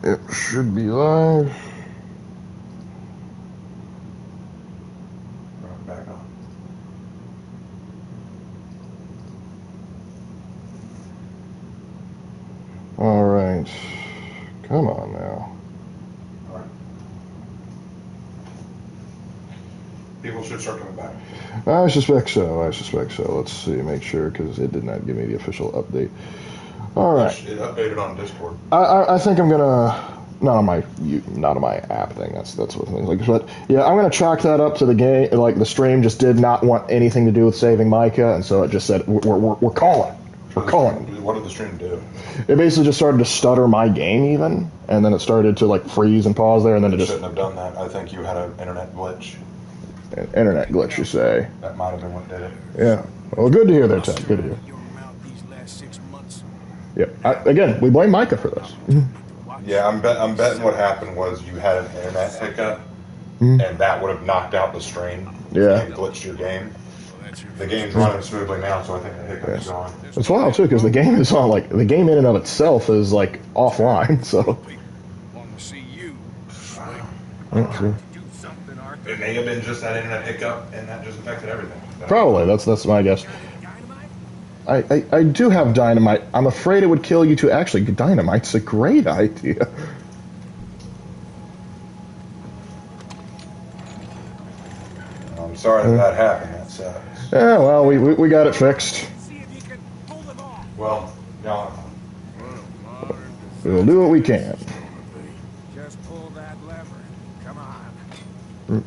It should be live. Back on. All right. Come on now. All right. People should start coming back. I suspect so. Let's see. Make sure, because it did not give me the official update. All right. It updated on Discord. I think I'm gonna not on my app thing. That's what things like. But yeah, I'm gonna chalk that up to the game. Like the stream just did not want anything to do with saving Micah, and so it just said we're calling. We're calling. What did the stream do? It basically just started to stutter my game even, and then it started to like freeze and pause there, and then it just shouldn't have done that. I think you had an internet glitch. An internet glitch, you say? That might have been what did it. Yeah. Well, good to hear that, Ted. Good to hear. Yep. Again, we blame Micah for this. Yeah, I'm betting what happened was you had an internet hiccup, and that would have knocked out the stream. Yeah. And glitched your game. The game's running smoothly now, so I think the hiccup's gone. It's wild too, because the game is on like the game in and of itself is like offline. So. It may have been just that internet hiccup, and that just affected everything. Probably. That's my guess. I do have dynamite. I'm afraid it would kill you too. Actually, dynamite's a great idea. I'm sorry that happened. That sucks. Yeah, well, we got it fixed. Well, no. We'll do what we can. Just pull that lever. Come on.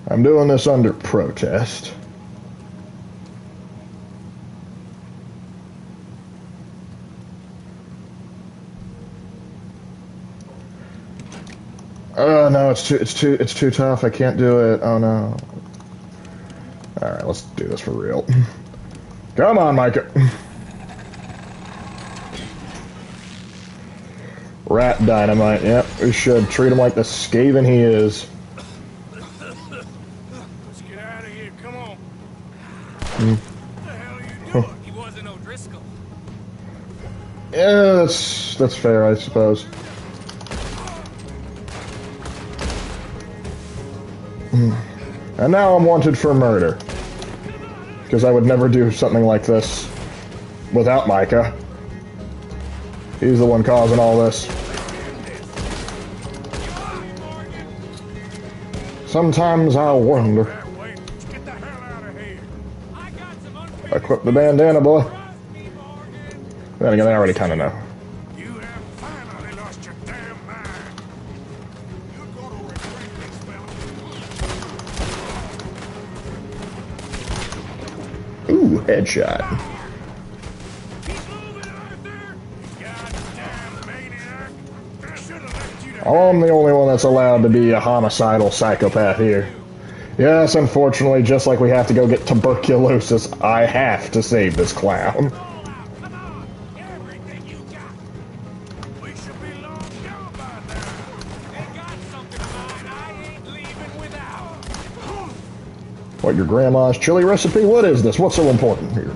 I'm doing this under protest. Oh no, it's too tough. I can't do it. Oh no. All right, let's do this for real. Come on, Micah. Rat dynamite. Yep, we should treat him like the skaven he is. Let's get out of here. Come on. What the hell are you doing? He wasn't no Driscoll. Yeah, that's fair, I suppose. And now I'm wanted for murder. Because I would never do something like this without Micah. He's the one causing all this. Sometimes I wonder. Equip the bandana, boy. Then again, I already kind of know. Ooh, headshot. I'm the only one that's allowed to be a homicidal psychopath here. Yes, unfortunately, just like we have to go get tuberculosis, I have to save this clown. What, your grandma's chili recipe? What is this? What's so important here?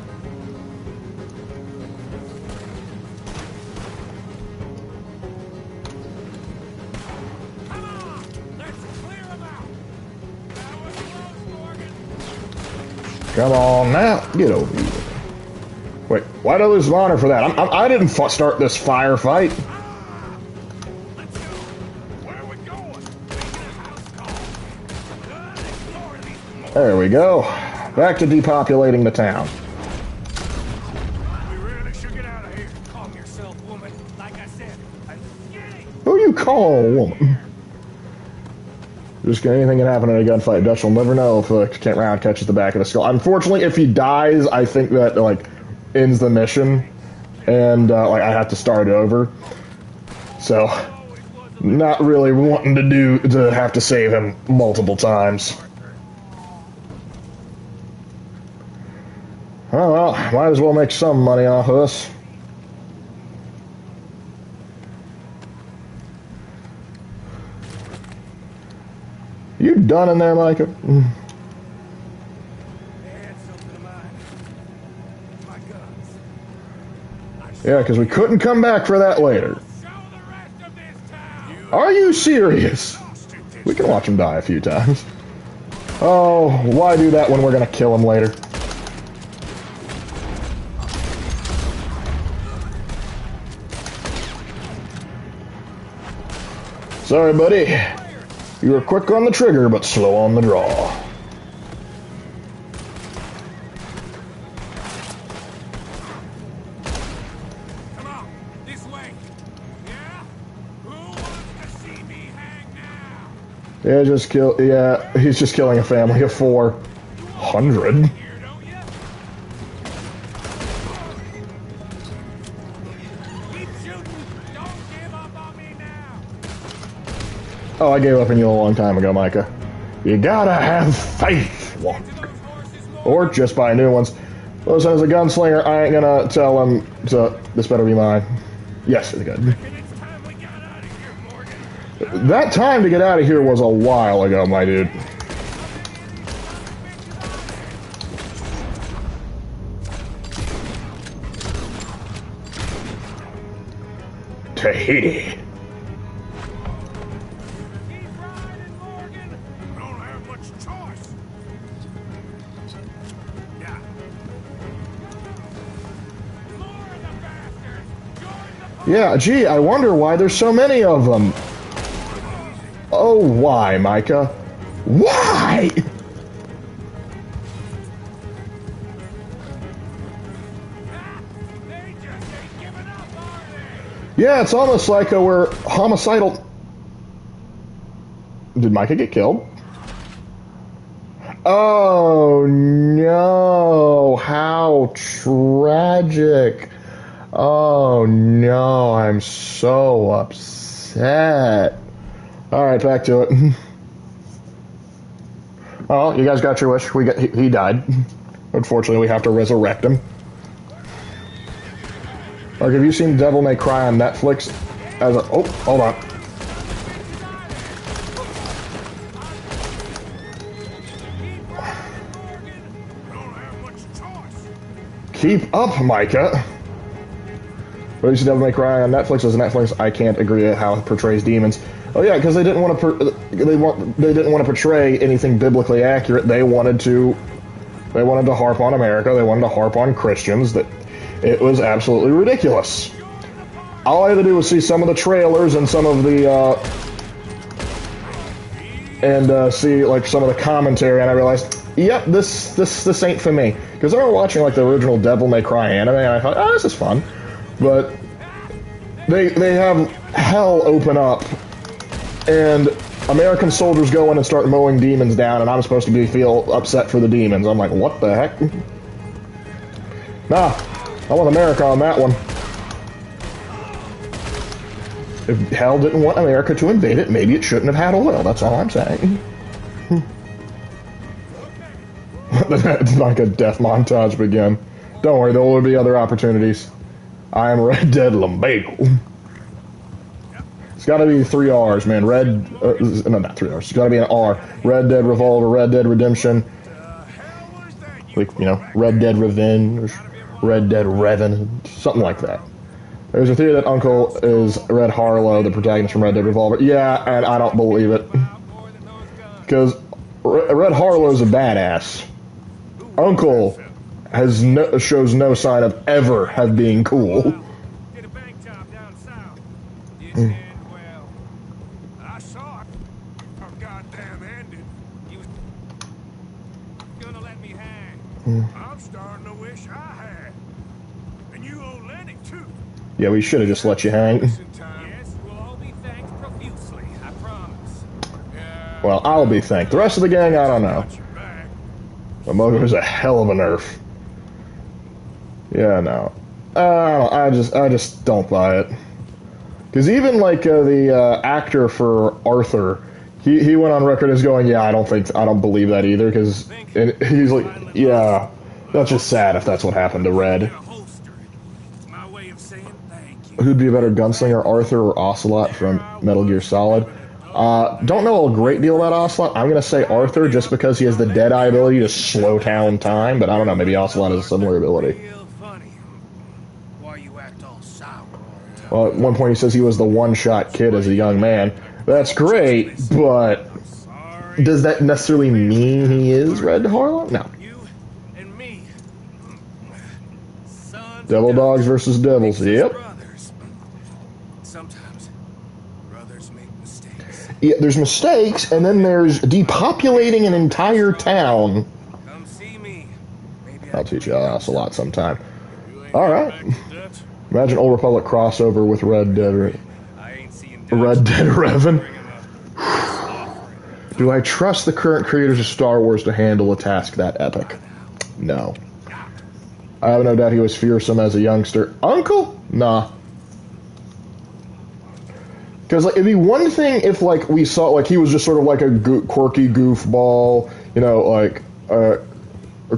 Come on now, get over here. Wait, why do I lose honor for that? I didn't start this firefight. There we go. Back to depopulating the town. We really should get out of here. Calm yourself, woman. Like I said, I'm skinny. Who you call a woman? Just anything can happen in a gunfight. Dutch will never know if the Kent round catches the back of the skull. Unfortunately, if he dies, I think that like ends the mission, and like I have to start over. So, not really wanting to have to save him multiple times. Oh well, might as well make some money off of this. You done in there, Micah? They had something in mind. My guns. I Yeah, because we couldn't come back for that later. Show the rest of this town. Are you serious? We can watch him die a few times. Oh, why do that when we're gonna kill him later? Sorry, buddy. You were quick on the trigger, but slow on the draw. Come on, this way. Yeah? Who wants to see me hang now? Yeah, he's just killing a family of 400. Here, don't you? Keep shooting. Don't give up on me now. Oh, I gave up on you a long time ago, Micah. You gotta have faith. To those horses more. Or just buy new ones. Listen, as a gunslinger, I ain't gonna tell him, so this better be mine. Yes, it's good. And it's time we got out of here, Morgan. That time to get out of here was a while ago, my dude. Tahiti. Keep riding, Morgan. I don't have much choice. Yeah. More of the bastards. Join the Yeah, gee, I wonder why there's so many of them. Oh, why, Micah? Why? They just ain't giving up, are they? Yeah, it's almost like we're homicidal. Did Micah get killed? Oh, no. How tragic. Oh, no. I'm so upset. Alright, back to it. Oh, you guys got your wish. He died. Unfortunately, we have to resurrect him. Like, have you seen Devil May Cry on Netflix? Oh, hold on. Don't have much choice. Keep up, Micah. What do you see Devil May Cry on Netflix? As Netflix, I can't agree with how it portrays demons. Oh yeah, because they didn't want to. They didn't want to portray anything biblically accurate. They wanted to harp on America. They wanted to harp on Christians. That it was absolutely ridiculous. All I had to do was see some of the trailers and some of the see like some of the commentary, and I realized, yep, this ain't for me. Because I remember watching like the original Devil May Cry anime, and I thought, oh, this is fun. But they have hell open up, and American soldiers go in and start mowing demons down, and I'm supposed to feel upset for the demons. I'm like, what the heck? Nah, I want America on that one. If hell didn't want America to invade it, maybe it shouldn't have had oil. That's all I'm saying. It's like a death montage begin. Don't worry, there will be other opportunities. I am Red Dead Lumbago. It's got to be 3 R's, man. No, not 3 R's. It's got to be an R. Red Dead Revolver, Red Dead Redemption. Like, you know, Red Dead Revenge, Red Dead Revenant, something like that. There's a theory that Uncle is Red Harlow, the protagonist from Red Dead Revolver. Yeah, and I don't believe it. Because Red Harlow's a badass. Uncle shows no sign of ever have being cool. Did a bank job down south. It ended well. I saw it. Our goddamn ended. He was gonna let me hang. I'm starting to wish I had. And you owe Lenny too. Yeah, we should have just let you hang. Yes, we'll all be thanked profusely, I promise. Well, I'll be thanked. The rest of the gang, I don't know. Got your back. The motor is a hell of a nerf. Yeah, no. I just don't buy it. Because even like the actor for Arthur, he went on record as going, yeah, I don't believe that either. Because he's like, yeah, that's just sad if that's what happened to Red. It's my way of saying thank you. Who'd be a better gunslinger, Arthur or Ocelot from Metal Gear Solid? Don't know a great deal about Ocelot. I'm gonna say Arthur just because he has the Deadeye ability to slow down time, but I don't know, maybe Ocelot has a similar ability. Real funny. Why you act all Well, at one point he says he was the one-shot kid as a young man. That's great, but Sorry. does that necessarily mean he is Red Harlow? No. You and me. Sons Devil of dogs versus devils. makes us Yep. brothers. Sometimes brothers make mistakes. Yeah, there's mistakes, and then there's depopulating an entire town. Come see me. Maybe I'll teach you else a lot sometime. You ain't All got right. back to Dutch. Imagine Old Republic crossover with Red Dead. I ain't seeing Dutch. Red Dead Revan. Bring him a offering. Do I trust the current creators of Star Wars to handle a task that epic? No. I have no doubt he was fearsome as a youngster. Uncle? Nah. Because like, it'd be one thing if like we saw like he was just sort of like a quirky goofball, you know, like a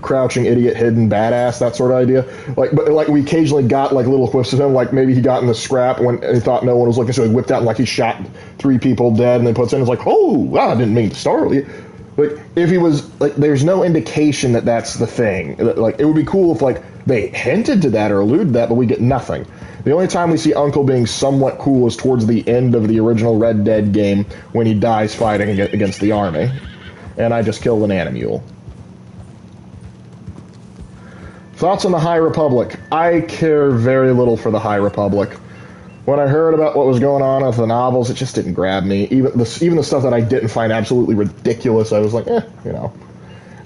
crouching idiot, hidden badass, that sort of idea. Like, but like we occasionally got like little whiffs of him. Like maybe he got in the scrap when he thought no one was looking, so he whipped out and like he shot 3 people dead, and then puts in. It's like, oh, wow, I didn't mean to startle you. Like if he was like, there's no indication that that's the thing. Like it would be cool if like they hinted to that or alluded to that, but we get nothing. The only time we see Uncle being somewhat cool is towards the end of the original Red Dead game when he dies fighting against the army, and I just killed an animule. Thoughts on the High Republic? I care very little for the High Republic. When I heard about what was going on with the novels, it just didn't grab me. Even the stuff that I didn't find absolutely ridiculous, I was like, you know.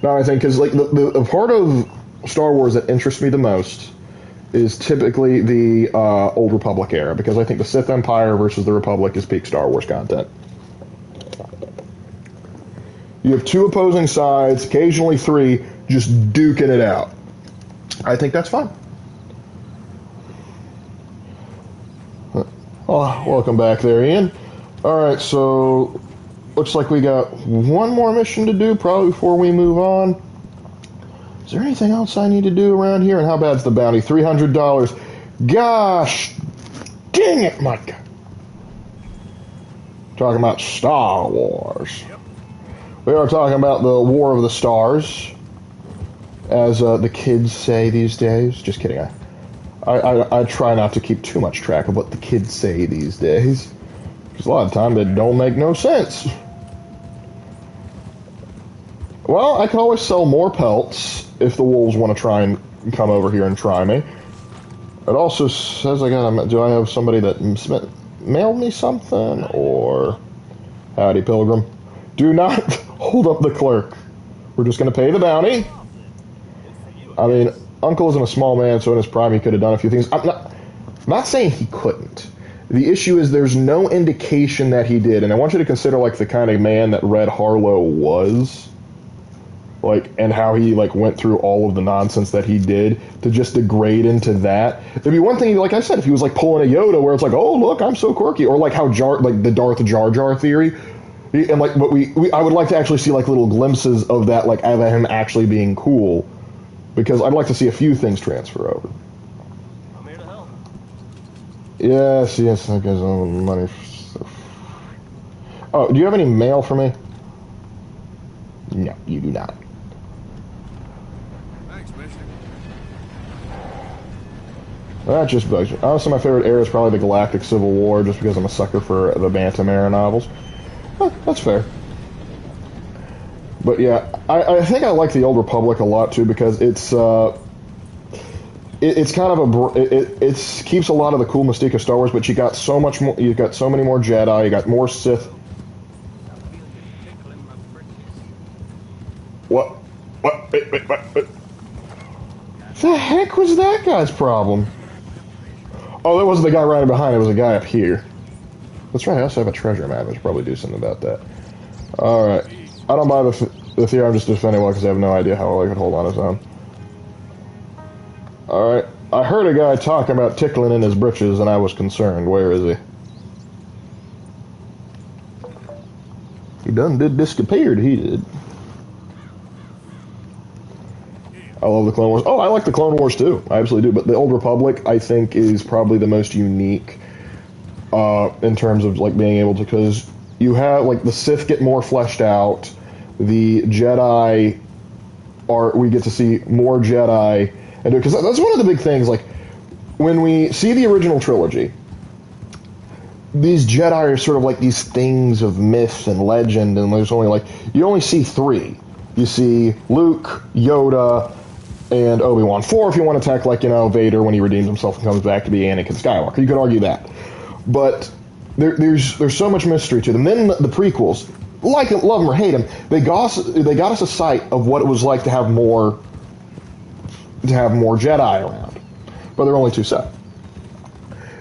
No, I think because like the part of Star Wars that interests me the most is typically the Old Republic era, because I think the Sith Empire versus the Republic is peak Star Wars content. You have 2 opposing sides, occasionally 3, just duking it out. I think that's fine. Oh, welcome back there, Ian. Alright, so looks like we got one more mission to do probably before we move on. Is there anything else I need to do around here? And how bad's the bounty? $300. Gosh dang it, Mike. Talking about Star Wars. We are talking about the War of the Stars, as the kids say these days. Just kidding. I try not to keep too much track of what the kids say these days, because a lot of time they don't make no sense. Well, I can always sell more pelts if the wolves want to try and come over here and try me. It also says do I have somebody that mailed me something, or howdy pilgrim. Do not hold up the clerk. We're just going to pay the bounty. I mean, Uncle isn't a small man, so in his prime he could have done a few things. I'm not saying he couldn't. The issue is there's no indication that he did, and I want you to consider like the kind of man that Red Harlow was, like, and how he like went through all of the nonsense that he did to just degrade into that. There'd be one thing, like I said, if he was like pulling a Yoda, where it's like, oh look, I'm so quirky, or like how like the Darth Jar Jar theory, and like, but I would like to actually see like little glimpses of that, like of him actually being cool. Because I'd like to see a few things transfer over. I'm here to help. Yes, I guess money. Oh, do you have any mail for me? No, you do not. Thanks, mister. That just bugs me. Honestly, my favorite era is probably the Galactic Civil War, just because I'm a sucker for the Bantam era novels. That's fair. But yeah, I think I like the Old Republic a lot too, because it's kind of it keeps a lot of the cool mystique of Star Wars, but you got so much more. You got so many more Jedi. You got more Sith. What? Wait. The heck was that guy's problem? Oh, that wasn't the guy riding behind. It was a guy up here. That's right. I also have a treasure map. I should probably do something about that. All right. I don't buy the theory. I'm just defending one because I have no idea how well I could hold on his own. Alright. I heard a guy talking about tickling in his britches, and I was concerned. Where is he? He done disappeared, he did. I love the Clone Wars. Oh, I like the Clone Wars too. I absolutely do. But the Old Republic, I think, is probably the most unique in terms of like being able to, because you have like the Sith get more fleshed out. The Jedi we get to see more Jedi, and because that's one of the big things. Like when we see the original trilogy, these Jedi are sort of like these things of myth and legend, and there's only like, you only see three. You see Luke, Yoda, and Obi-Wan. Four if you want to attack, like, Vader when he redeems himself and comes back to be Anakin Skywalker. You could argue that. But there's so much mystery to them. Then the prequels, like them, love them or hate them, they got us a sight of what it was like to have more Jedi around. But there are only two set.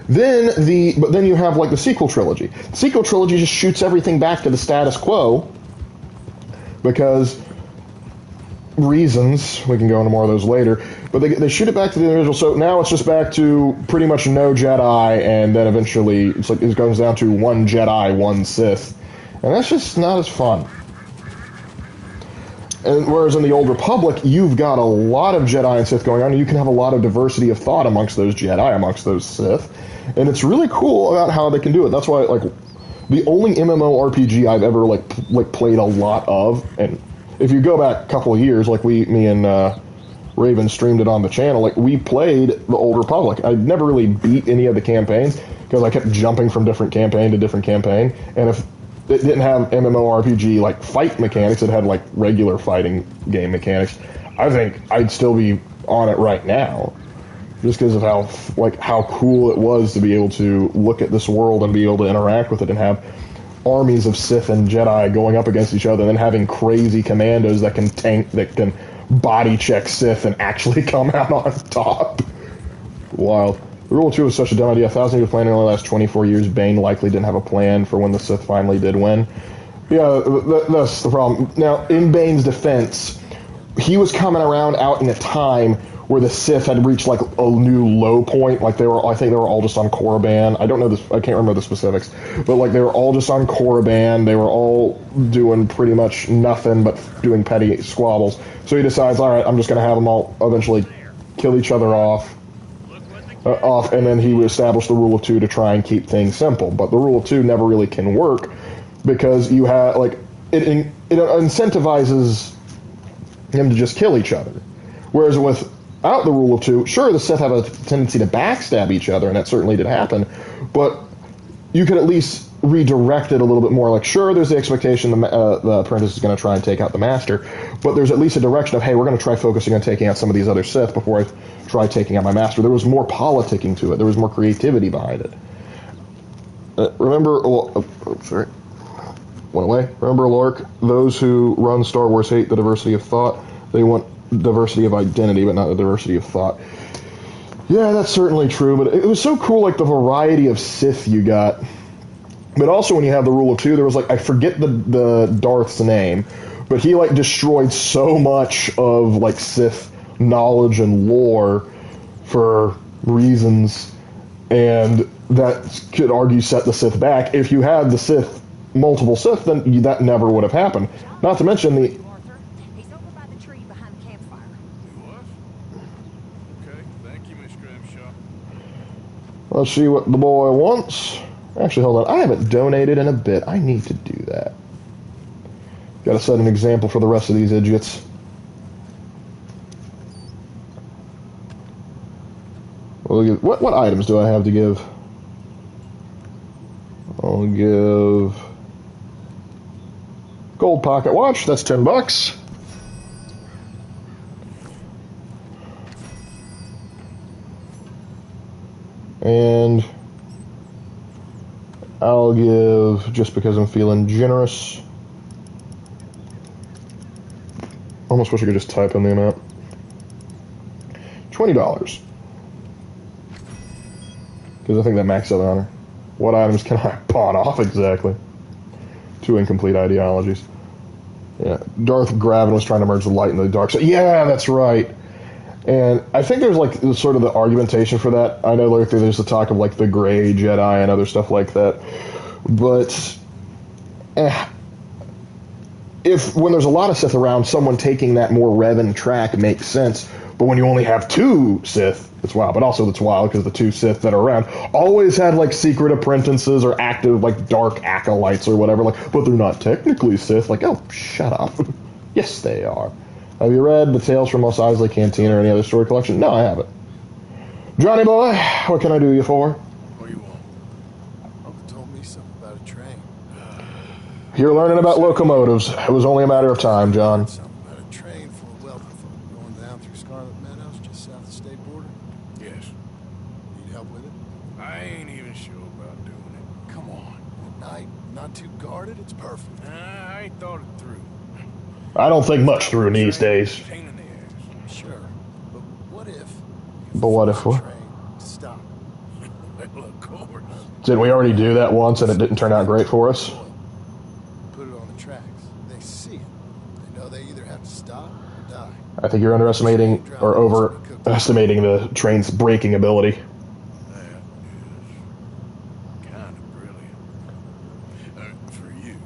Then you have like the sequel trilogy. The sequel trilogy just shoots everything back to the status quo because reasons. We can go into more of those later. But they shoot it back to the original. So now it's just back to pretty much no Jedi, and then eventually it goes down to one Jedi, one Sith, and that's just not as fun. And whereas in the Old Republic, you've got a lot of Jedi and Sith going on, and you can have a lot of diversity of thought amongst those Jedi, amongst those Sith, and it's really cool about how they can do it. That's why, like, the only MMORPG I've ever played a lot of, and if you go back a couple of years, like me and Raven streamed it on the channel, like, we played the Old Republic. I never really beat any of the campaigns because I kept jumping from different campaign to different campaign, and if it didn't have MMORPG like fight mechanics, it had like regular fighting game mechanics, I think I'd still be on it right now, just because of how cool it was to be able to look at this world and be able to interact with it and have armies of Sith and Jedi going up against each other, and then having crazy commandos that can body check Sith and actually come out on top. Wild. The Rule of Two was such a dumb idea. 1,000 years planning only last 24 years. Bane likely didn't have a plan for when the Sith finally did win. Yeah, that's the problem. Now, in Bane's defense, he was coming around out in a time where the Sith had reached like a new low point. Like I think they were all just on Korriban. I don't know this. I can't remember the specifics, but like they were all just on Korriban. They were all doing pretty much nothing but doing petty squabbles. So he decides, all right, I'm just going to have them all eventually kill each other off, and then he would establish the Rule of Two to try and keep things simple. But the Rule of Two never really can work because you have it incentivizes him to just kill each other, whereas without the Rule of Two, sure, the Sith have a tendency to backstab each other, and that certainly did happen, but you could at least redirect it a little bit more. Like, sure, there's the expectation the apprentice is going to try and take out the master, but there's at least a direction of, hey, we're going to try focusing on taking out some of these other Sith before I try taking out my master. There was more politicking to it. There was more creativity behind it. Remember, sorry, went away. Remember, Lark, those who run Star Wars hate the diversity of thought. They want diversity of identity, but not the diversity of thought. Yeah, that's certainly true, but it was so cool, like, the variety of Sith you got. But also when you have the Rule of Two, there was, like, I forget the Darth's name, but he, like, destroyed so much of, like, Sith knowledge and lore for reasons, and that could argue set the Sith back. If you had the Sith, multiple Sith, then that never would have happened. Not to mention the... He's over by the tree behind the campfire. What? Okay, thank you, Miss Grimshaw. Let's see what the boy wants. Actually, hold on. I haven't donated in a bit. I need to do that. Got to set an example for the rest of these idiots. What items do I have to give? I'll give gold pocket watch. That's $10. And I'll give, just because I'm feeling generous, almost wish I could just type in the amount, $20. Because I think that maxes out on her. What items can I pawn off exactly? Two incomplete ideologies. Yeah, Darth Gravin was trying to merge the light and the dark side. Yeah, that's right. And I think there's like sort of the argumentation for that. I know like there's the talk of like the gray Jedi and other stuff like that. But if when there's a lot of Sith around, someone taking that more Revan track makes sense. But when you only have two Sith, it's wild. But also it's wild because the two Sith that are around always had like secret apprentices or active like dark acolytes or whatever. Like, but they're not technically Sith. Like, oh, shut up. Yes, they are. Have you read the Tales from Mos Eisley Canteen or any other story collection? No, I haven't. Johnny boy, what can I do you for? What do you want? Uncle told me something about a train. You're learning about locomotives. It was only a matter of time, John. Something about a train full of wealthy folk going down through Scarlet Meadows, just south of the state border. Yes. Need help with it? I ain't even sure about doing it. Come on. At night, not too guarded, it's perfect. I ain't thought it through. I don't think much through these days. Pain in the ass. Sure. But what if... But what if what? Train stop. Well, of course. Didn't we already do that once and it didn't turn out great for us? Put it on the tracks. They see it. They know they either have to stop or die. I think you're underestimating or overestimating the train's braking ability. That is kind of brilliant. For you.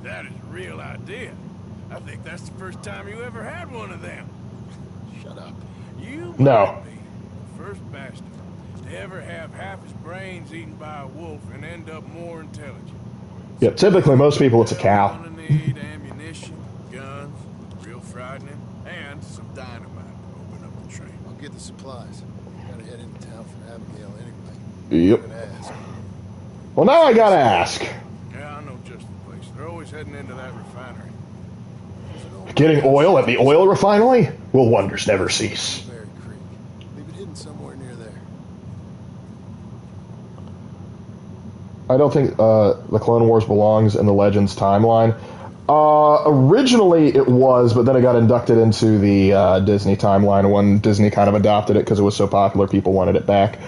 That is a real idea. I think that's the first time you ever had one of them. Shut up. You No. might be the first bastard to ever have half his brains eaten by a wolf and end up more intelligent. Yeah, typically most people it's a cow. Gonna need ammunition, guns, real frightening, and some dynamite to open up the train. I'll get the supplies. Gotta head into town for Abigail anyway. Yep. I'm gonna ask. Well, now I gotta ask. Yeah, I know just the place. They're always heading into that refinery. Getting oil at the oil refinery? Will wonders never cease. Berry Creek. Leave it hidden somewhere near there. I don't think the Clone Wars belongs in the Legends timeline. Originally it was, but then it got inducted into the Disney timeline when Disney kind of adopted it because it was so popular, people wanted it back.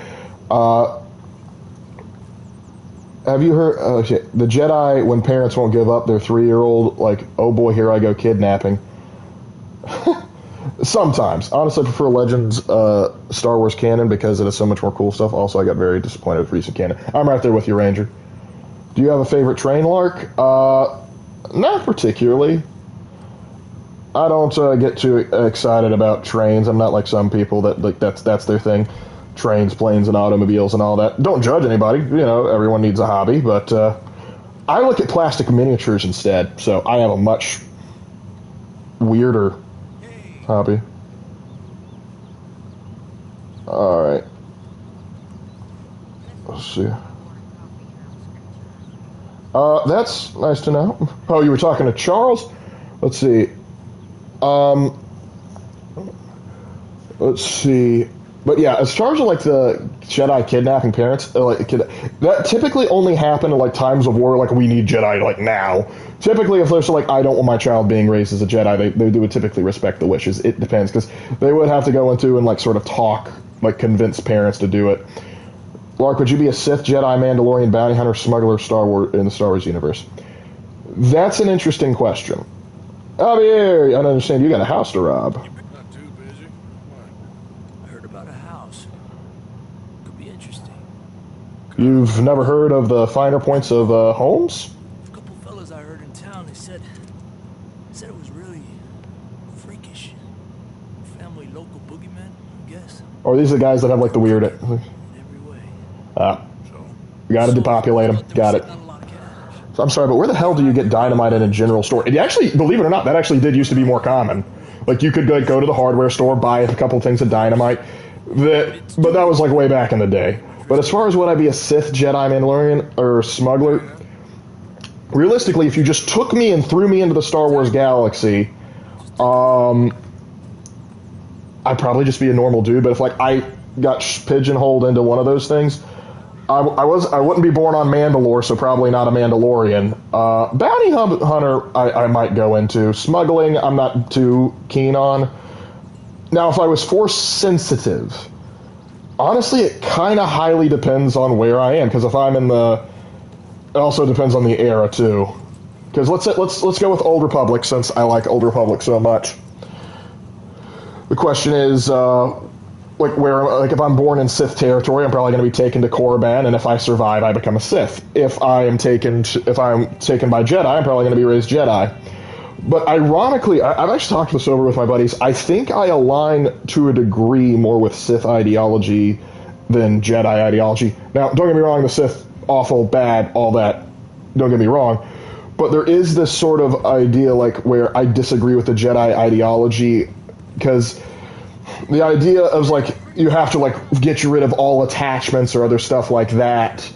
Have you heard, the Jedi, when parents won't give up their 3-year-old, like, oh boy, here I go kidnapping. Sometimes. Honestly, I prefer Legends Star Wars canon because it has so much more cool stuff. Also, I got very disappointed with recent canon. I'm right there with you, Ranger. Do you have a favorite train, Lark? Not particularly. I don't get too excited about trains. I'm not like some people that like that's their thing. Trains, planes, and automobiles and all that. Don't judge anybody. You know, everyone needs a hobby. But I look at plastic miniatures instead. So I have a much weirder hobby. All right. Let's see. That's nice to know. Oh, you were talking to Charles? Let's see. Let's see. But yeah, as far as like the Jedi kidnapping parents, that typically only happen in like times of war, like we need Jedi like now. Typically, if there's like I don't want my child being raised as a Jedi, they would typically respect the wishes. It depends because they would have to go into and like sort of talk, like convince parents to do it. Lark, would you be a Sith, Jedi, Mandalorian, bounty hunter, smuggler, Star Wars in the Star Wars universe? That's an interesting question. Javier, I don't understand. You got a house to rob. Not too busy. What? I heard about a house. Could be interesting. You've never heard of the finer points of homes? A couple fellas I heard in town, they said it was really freakish. Family local boogeyman, I guess. Or are these the guys that have like the weird? In every way. You got to depopulate them. Got it. Not a lot of cash. So I'm sorry, but where the hell do you get dynamite in a general store? It actually, believe it or not, that actually did used to be more common. Like you could like go to the hardware store, buy a couple things of dynamite. But that was like way back in the day. But as far as would I be a Sith, Jedi, Mandalorian, or smuggler? Realistically, if you just took me and threw me into the Star Wars galaxy, I'd probably just be a normal dude. But if like I got pigeonholed into one of those things, I wouldn't be born on Mandalore, so probably not a Mandalorian. Bounty hunter, I might go into. Smuggling, I'm not too keen on. Now, if I was force sensitive, honestly, it kind of highly depends on where I am. Because if I'm in the, it also depends on the era too. Because let's go with Old Republic since I like Old Republic so much. The question is, like if I'm born in Sith territory, I'm probably going to be taken to Korriban, and if I survive, I become a Sith. If I'm taken by Jedi, I'm probably going to be raised Jedi. But ironically, I've actually talked this over with my buddies. I think I align to a degree more with Sith ideology than Jedi ideology. Now, don't get me wrong, the Sith, awful, bad, all that. Don't get me wrong. But there is this sort of idea like where I disagree with the Jedi ideology because the idea of like you have to like get rid of all attachments or other stuff like that.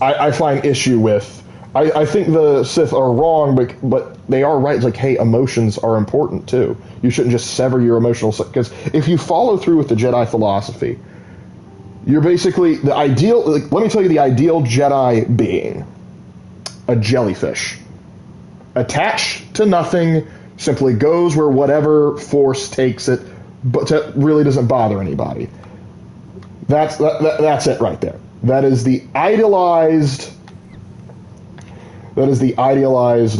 I find issue with. I think the Sith are wrong, but they are right. It's like, hey, emotions are important too. You shouldn't just sever your emotional... Because if you follow through with the Jedi philosophy, you're basically... The ideal... Like, let me tell you the ideal Jedi being. A jellyfish. Attached to nothing, simply goes where whatever force takes it, but really doesn't bother anybody. That's it right there. That is the idealized... That is the idealized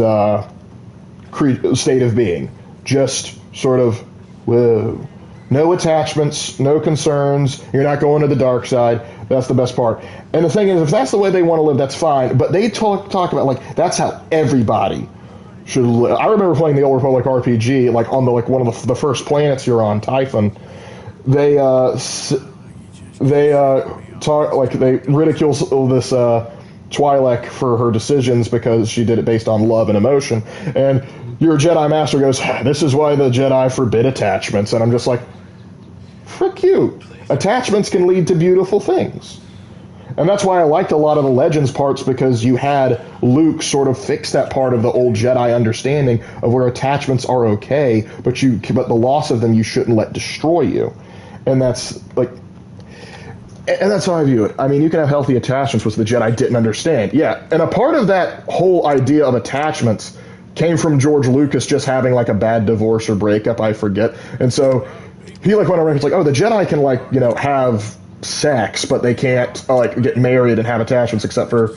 state of being. Just sort of, whoa. No attachments, no concerns. You're not going to the dark side. That's the best part. And the thing is, if that's the way they want to live, that's fine. But they talk about, like, that's how everybody should live. I remember playing the Old Republic RPG, like, on the, like, one of the first planets you're on, Typhon. They talk, like, they ridicule this, Twi'lek for her decisions because she did it based on love and emotion. And your Jedi Master goes, this is why the Jedi forbid attachments. And I'm just like, frick you. Attachments can lead to beautiful things. And that's why I liked a lot of the Legends parts, because you had Luke sort of fix that part of the old Jedi understanding of where attachments are okay, but the loss of them you shouldn't let destroy you. And that's like... And that's how I view it. I mean, you can have healthy attachments, which the Jedi didn't understand. Yeah, and a part of that whole idea of attachments came from George Lucas just having, like, a bad divorce or breakup, I forget. And so he, like, went around, he's like, oh, the Jedi can, like, you know, have sex, but they can't, like, get married and have attachments except for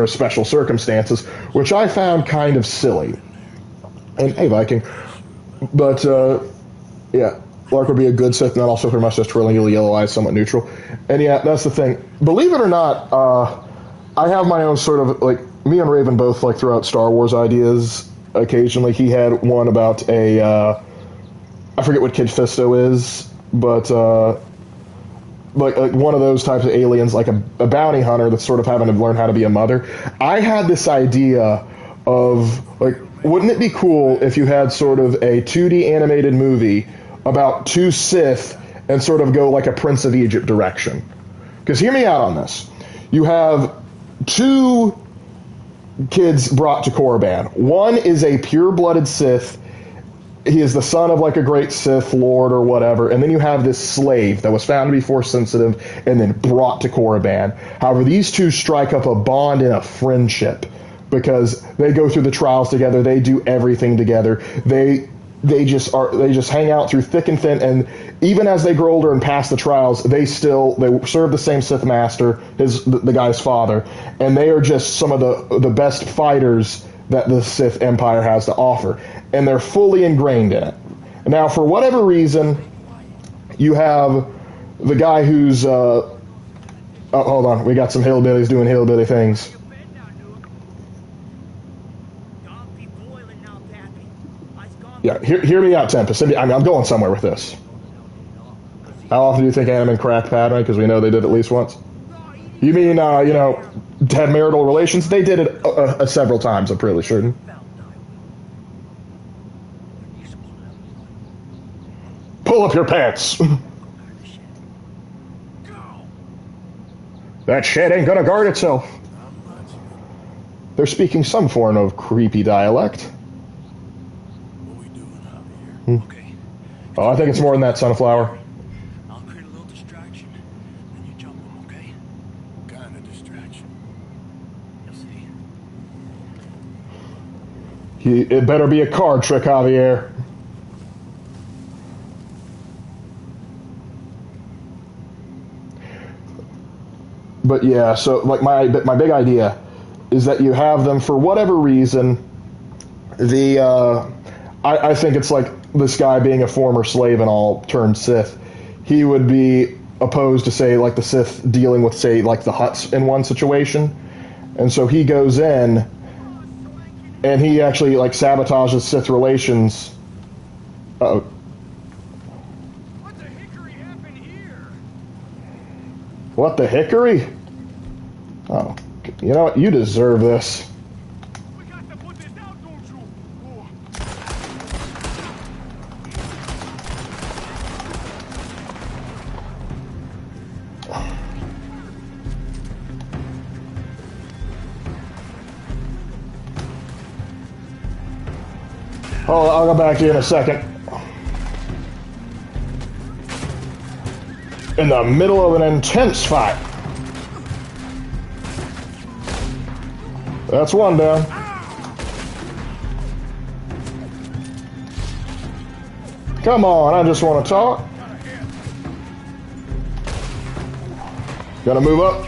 special circumstances, which I found kind of silly. And, hey, Viking. But, yeah. Lark would be a good Sith, not also very much just twirling yellow eyes, somewhat neutral. And yeah, that's the thing. Believe it or not, I have my own sort of, like, me and Raven both, like, throw out Star Wars ideas occasionally. He had one about I forget what Kid Fisto is, but, like one of those types of aliens, like a bounty hunter that's sort of having to learn how to be a mother. I had this idea of, like, wouldn't it be cool if you had sort of a 2D animated movie about two Sith and sort of go like a Prince of Egypt direction? Because hear me out on this. You have two kids brought to Korriban. One is a pure-blooded Sith. He is the son of, like, a great Sith Lord or whatever. And then you have this slave that was found to be Force-sensitive and then brought to Korriban. However, these two strike up a bond and a friendship because they go through the trials together. They do everything together. They just hang out through thick and thin, and even as they grow older and pass the trials, they serve the same Sith Master, the guy's father, and they are just some of the best fighters that the Sith Empire has to offer, and they're fully ingrained in it. Now, for whatever reason, you have the guy who's hold on, we got some hillbillies doing hillbilly things. Yeah, hear me out, Tempest. I'm going somewhere with this. How often do you think Anakin cracked Padme? Because we know they did at least once. You mean, to have marital relations? They did it several times, I'm pretty certain. Pull up your pants! That shit ain't gonna guard itself. They're speaking some form of creepy dialect. Okay. Oh, I think it's more than that, Sunflower. I'll create a little distraction, then you jump them, okay? What kind of distraction? You'll see. It better be a card trick, Javier. But yeah, so like my big idea is that you have them for whatever reason. I think it's like this guy being a former slave and all turned Sith. He would be opposed to, say, like the Sith dealing with, say, like the Hutts in one situation, and so he goes in and he actually like sabotages Sith relations. Uh-oh. What the hickory happened here? What the hickory? Oh, you know what? You deserve this. We got to put this out, don't you? Oh, I'll go back to you in a second. In the middle of an intense fight. That's one down. Come on, I just want to talk. Gotta move up.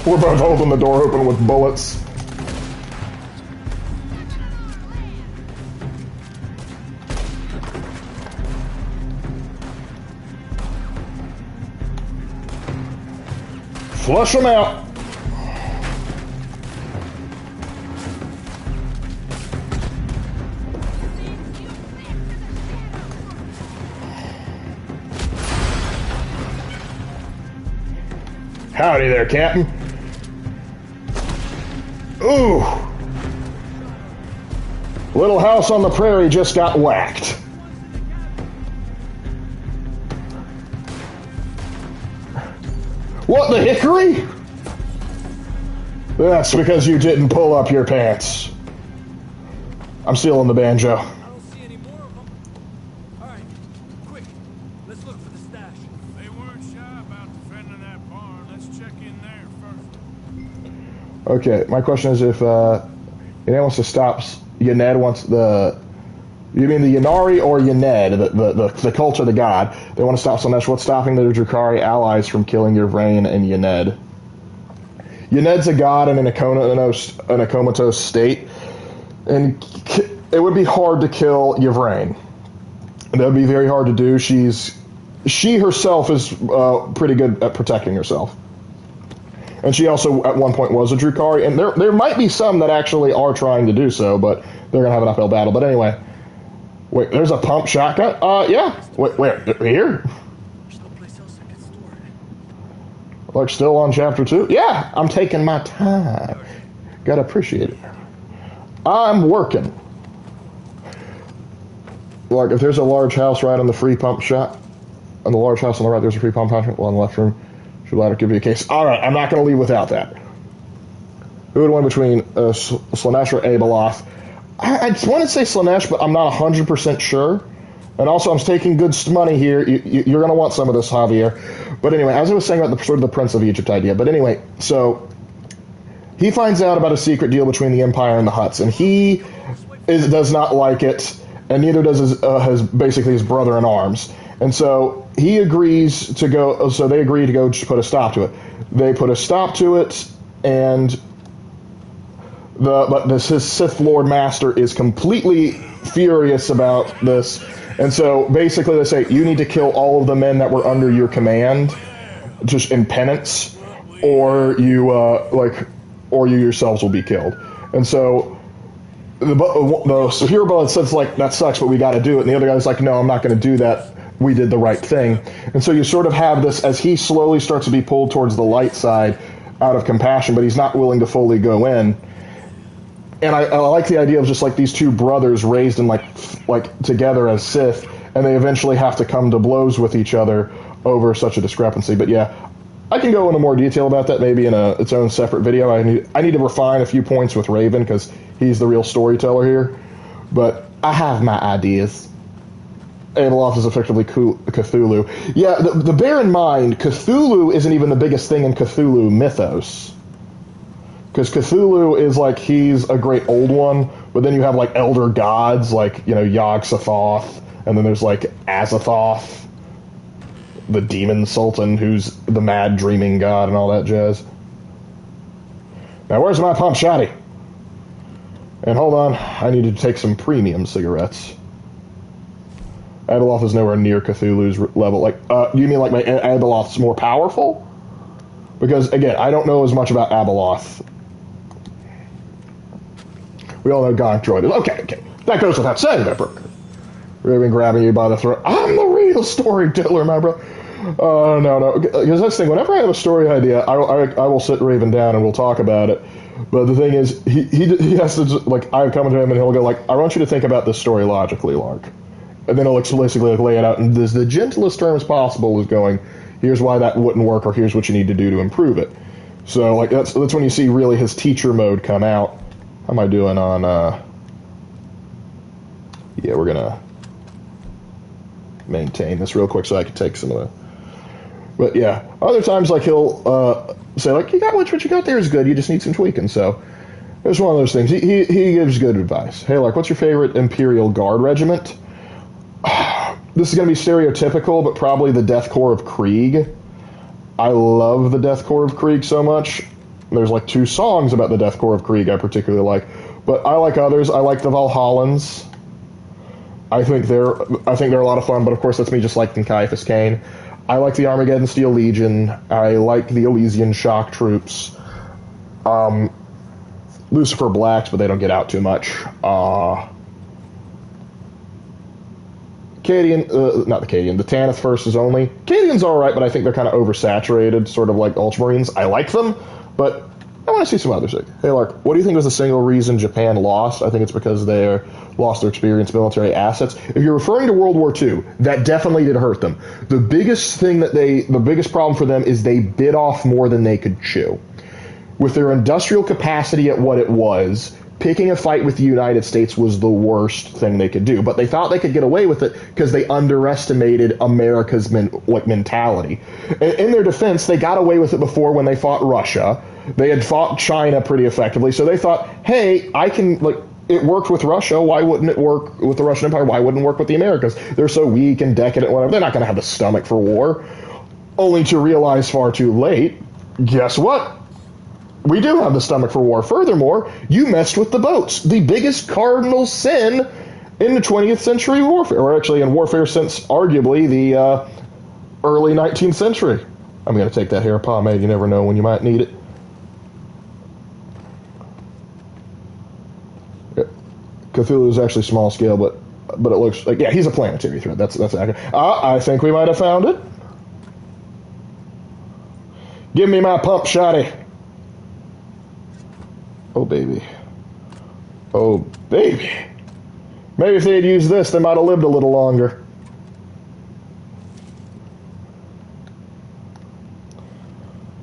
We're both holding the door open with bullets. Flush them out. Howdy there, Captain. Ooh. Little house on the prairie just got whacked. What, the hickory? That's because you didn't pull up your pants. I'm stealing the banjo. I don't see any more of them. All right, quick. Let's look for the stash. They weren't shy about defending that barn. Let's check in there first. Okay, my question is if Yaned wants to stop, Yaned wants the, you mean the Yanari or Yaned, the cult of the god, they want to stop Slanesh. What's stopping the Drukari allies from killing Yvraine and Yaned? Yaned's a god in a comatose state, and it would be hard to kill Yvraine. That would be very hard to do. She herself is pretty good at protecting herself. And she also, at one point, was a Drukari. And there might be some that actually are trying to do so, but they're going to have an uphill battle. But anyway. Wait, there's a pump shotgun? Yeah. Wait, where? Here? There's no place else I can store it. Like, still on chapter 2? Yeah, I'm taking my time. Gotta appreciate it. I'm working. Like, if there's a large house right on the free pump shot, on the large house on the right, there's a free pump shot. Well, on the left room. Should Lark give you a case? All right, I'm not going to leave without that. Who would win between Slanesh or Abeloth? I want to say Slanesh, but I'm not 100% sure. And also, I'm taking good money here. You're going to want some of this, Javier. But anyway, as I was saying about the sort of the Prince of Egypt idea. But anyway, so he finds out about a secret deal between the Empire and the Hutts, and he does not like it, and neither does his brother in arms. And so he agrees to go. So they agree to go put a stop to it. They put a stop to it, and his Sith Lord Master is completely furious about this. And so basically they say, you need to kill all of the men that were under your command, just in penance, or you yourselves will be killed. And so the hero brother says, like, that sucks, but we got to do it. And the other guy's like, no, I'm not going to do that. We did the right thing. And so you sort of have this as he slowly starts to be pulled towards the light side out of compassion, but he's not willing to fully go in. And I like the idea of just like these two brothers raised in like together as Sith, and they eventually have to come to blows with each other over such a discrepancy. But yeah, I can go into more detail about that maybe in its own separate video. I need to refine a few points with Raven because he's the real storyteller here. But I have my ideas. Abeloth is effectively Cthulhu. Yeah, the bear in mind, Cthulhu isn't even the biggest thing in Cthulhu mythos. Because Cthulhu is like, he's a great old one, but then you have like elder gods like, Yog-Sothoth, and then there's like Azathoth, the demon sultan who's the mad dreaming god and all that jazz. Now where's my pump shotty? And hold on, I need to take some premium cigarettes. Abeloth is nowhere near Cthulhu's level. Like, you mean like my Abeloth's more powerful? Because again, I don't know as much about Abeloth. We all know Gonk Droid is. Okay. That goes without saying, that Brooke. Raven grabbing you by the throat. I'm the real storyteller, my bro. No. Because that's the thing. Whenever I have a story idea, I will sit Raven down and we'll talk about it. But the thing is, he has to, like, I come to him and he'll go, like, I want you to think about this story logically, Lark. And then he'll basically lay it out in the gentlest terms possible is going, here's why that wouldn't work, or here's what you need to do to improve it. So like that's when you see really his teacher mode come out. How am I doing on? Yeah, we're gonna maintain this real quick so I can take some of the. But yeah, other times like he'll say like, what you got there is good. You just need some tweaking. So it's one of those things. He gives good advice. Hey, Lark, what's your favorite Imperial Guard regiment? This is going to be stereotypical, but probably the Death Corps of Krieg. I love the Death Corps of Krieg so much. There's like 2 songs about the Death Corps of Krieg I particularly like, but I like others. I like the Valhallans. I think they're a lot of fun, but of course that's me just liking Caiaphas Cain. I like the Armageddon Steel Legion. I like the Elysian Shock Troops. Lucifer Blacks, but they don't get out too much. Cadian, not the Cadian, the Tanith First is only. Cadian's alright, but I think they're kind of oversaturated, sort of like Ultramarines. I like them, but I want to see some others. Hey, Lark, what do you think was the single reason Japan lost? I think it's because they lost their experienced military assets. If you're referring to World War II, that definitely did hurt them. The biggest problem for them is they bit off more than they could chew. With their industrial capacity at what it was, picking a fight with the United States was the worst thing they could do. But they thought they could get away with it because they underestimated America's mentality. In their defense, they got away with it before when they fought Russia. They had fought China pretty effectively, so they thought, hey, it worked with Russia, why wouldn't it work with the Russian Empire? Why wouldn't it work with the Americas? They're so weak and decadent, whatever. They're not going to have the stomach for war. Only to realize far too late, guess what? We do have the stomach for war. Furthermore, you messed with the boats. The biggest cardinal sin in the 20th century warfare, or actually in warfare since arguably the early 19th century. I'm going to take that hair pomade. You never know when you might need it. Cthulhu is actually small scale, but it looks like, yeah, he's a planetary threat. That's accurate. I think we might have found it. Give me my pump, shotty. Oh, baby. Oh, baby. Maybe if they had used this, they might have lived a little longer.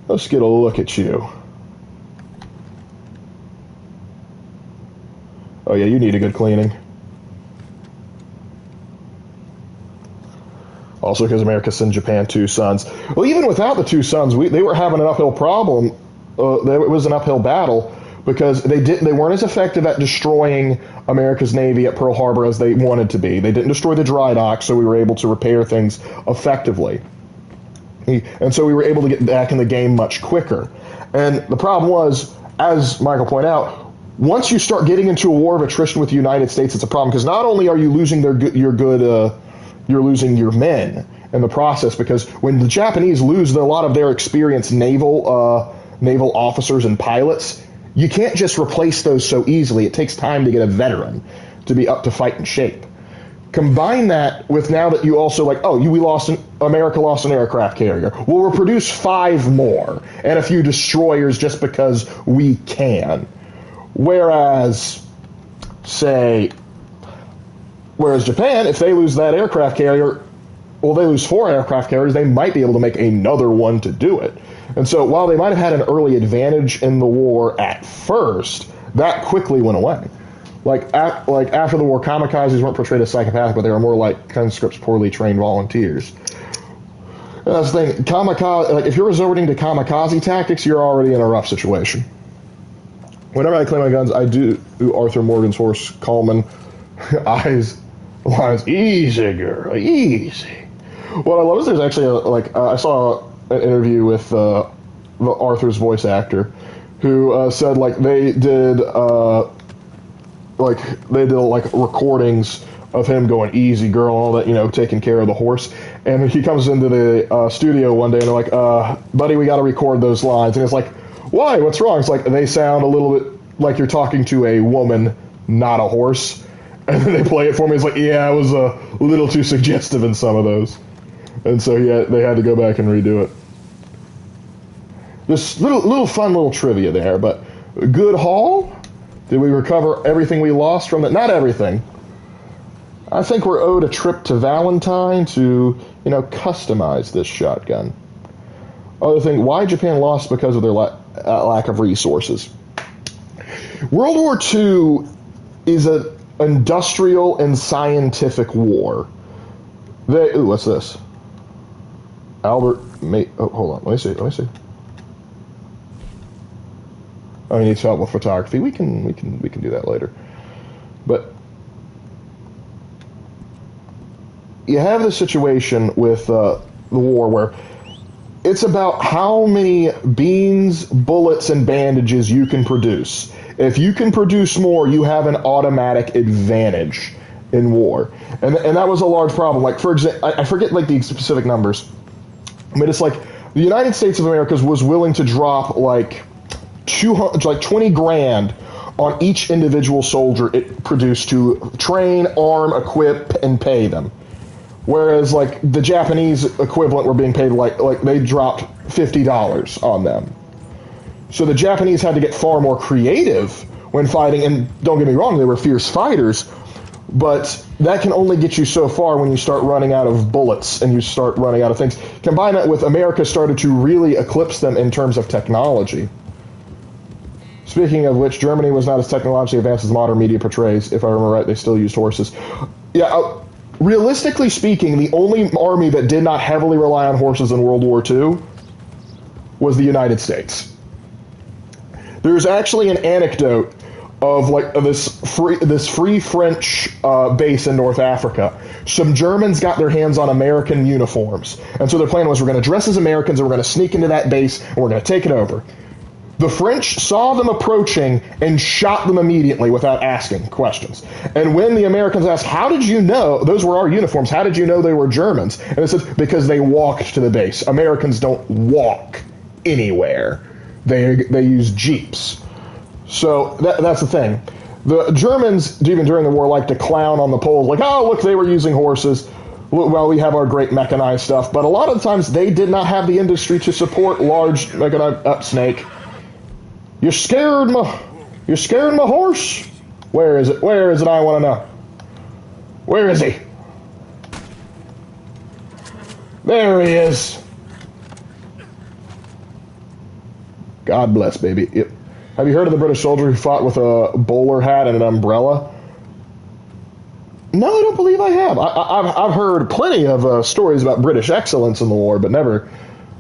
Let's get a look at you. Oh, yeah, you need a good cleaning. Also because America sent Japan 2 suns. Well, even without the 2 suns, they were having an uphill problem. It was an uphill battle. Because they weren't as effective at destroying America's Navy at Pearl Harbor as they wanted to be. They didn't destroy the dry dock, so we were able to repair things effectively. And so we were able to get back in the game much quicker. And the problem was, as Michael pointed out, once you start getting into a war of attrition with the United States, it's a problem. Because not only are you losing you're losing your men in the process. Because when the Japanese lose a lot of their experienced naval officers and pilots, you can't just replace those so easily. It takes time to get a veteran to be up to fighting shape. Combine that with now that you also America lost an aircraft carrier. Well, we'll produce 5 more and a few destroyers just because we can. Whereas Japan, if they lose that aircraft carrier, well, they lose 4 aircraft carriers, they might be able to make another one to do it. And so while they might have had an early advantage in the war at first, that quickly went away. Like after the war, kamikazes weren't portrayed as psychopathic, but they were more like conscripts, poorly trained volunteers. And that's the thing. If you're resorting to kamikaze tactics, you're already in a rough situation. Whenever I clean my guns, I do Arthur Morgan's horse, Coleman. Eyes, lines, easy, girl, easy. What I love is there's actually I saw an interview with Arthur's voice actor, who said they did recordings of him going easy girl, all that, taking care of the horse. And he comes into the studio one day and they're like, buddy, we got to record those lines. And it's like, why? What's wrong? It's like they sound a little bit like you're talking to a woman, not a horse. And then they play it for me. It's like, yeah, it was a little too suggestive in some of those. And so they had to go back and redo it. This little fun little trivia there, but good haul. Did we recover everything we lost from it? Not everything. I think we're owed a trip to Valentine to, customize this shotgun. Other thing, why Japan lost because of their lack of resources. World War II is an industrial and scientific war. Ooh, what's this? Albert, hold on. Let me see. Oh, he needs help with photography. We can do that later. But you have the situation with the war where it's about how many beans, bullets, and bandages you can produce. If you can produce more, you have an automatic advantage in war. And that was a large problem. Like, for example, I forget like the specific numbers, but it's like the United States of America was willing to drop like 20 grand on each individual soldier it produced to train, arm, equip, and pay them. Whereas like the Japanese equivalent were being paid like they dropped $50 on them. So the Japanese had to get far more creative when fighting, and don't get me wrong, they were fierce fighters, but that can only get you so far when you start running out of bullets and you start running out of things. Combine that with America started to really eclipse them in terms of technology. Speaking of which, Germany was not as technologically advanced as modern media portrays. If I remember right, they still used horses. Yeah, realistically speaking, the only army that did not heavily rely on horses in World War II was the United States. There's actually an anecdote of this free French base in North Africa. Some Germans got their hands on American uniforms, and so their plan was, we're going to dress as Americans and we're going to sneak into that base and we're going to take it over. The French saw them approaching and shot them immediately without asking questions. And when the Americans asked, how did you know those were our uniforms? How did you know they were Germans? And it said, because they walked to the base. Americans don't walk anywhere. They use jeeps. So that's the thing. The Germans, even during the war, liked to clown on the Poles, like, oh, look, they were using horses. Well, we have our great mechanized stuff. But a lot of times they did not have the industry to support large mechanized... Snake. You scared my horse? Where is it? Where is it? I want to know. Where is he? There he is. God bless, baby. Yep. Have you heard of the British soldier who fought with a bowler hat and an umbrella? No, I don't believe I have. I've heard plenty of stories about British excellence in the war, but never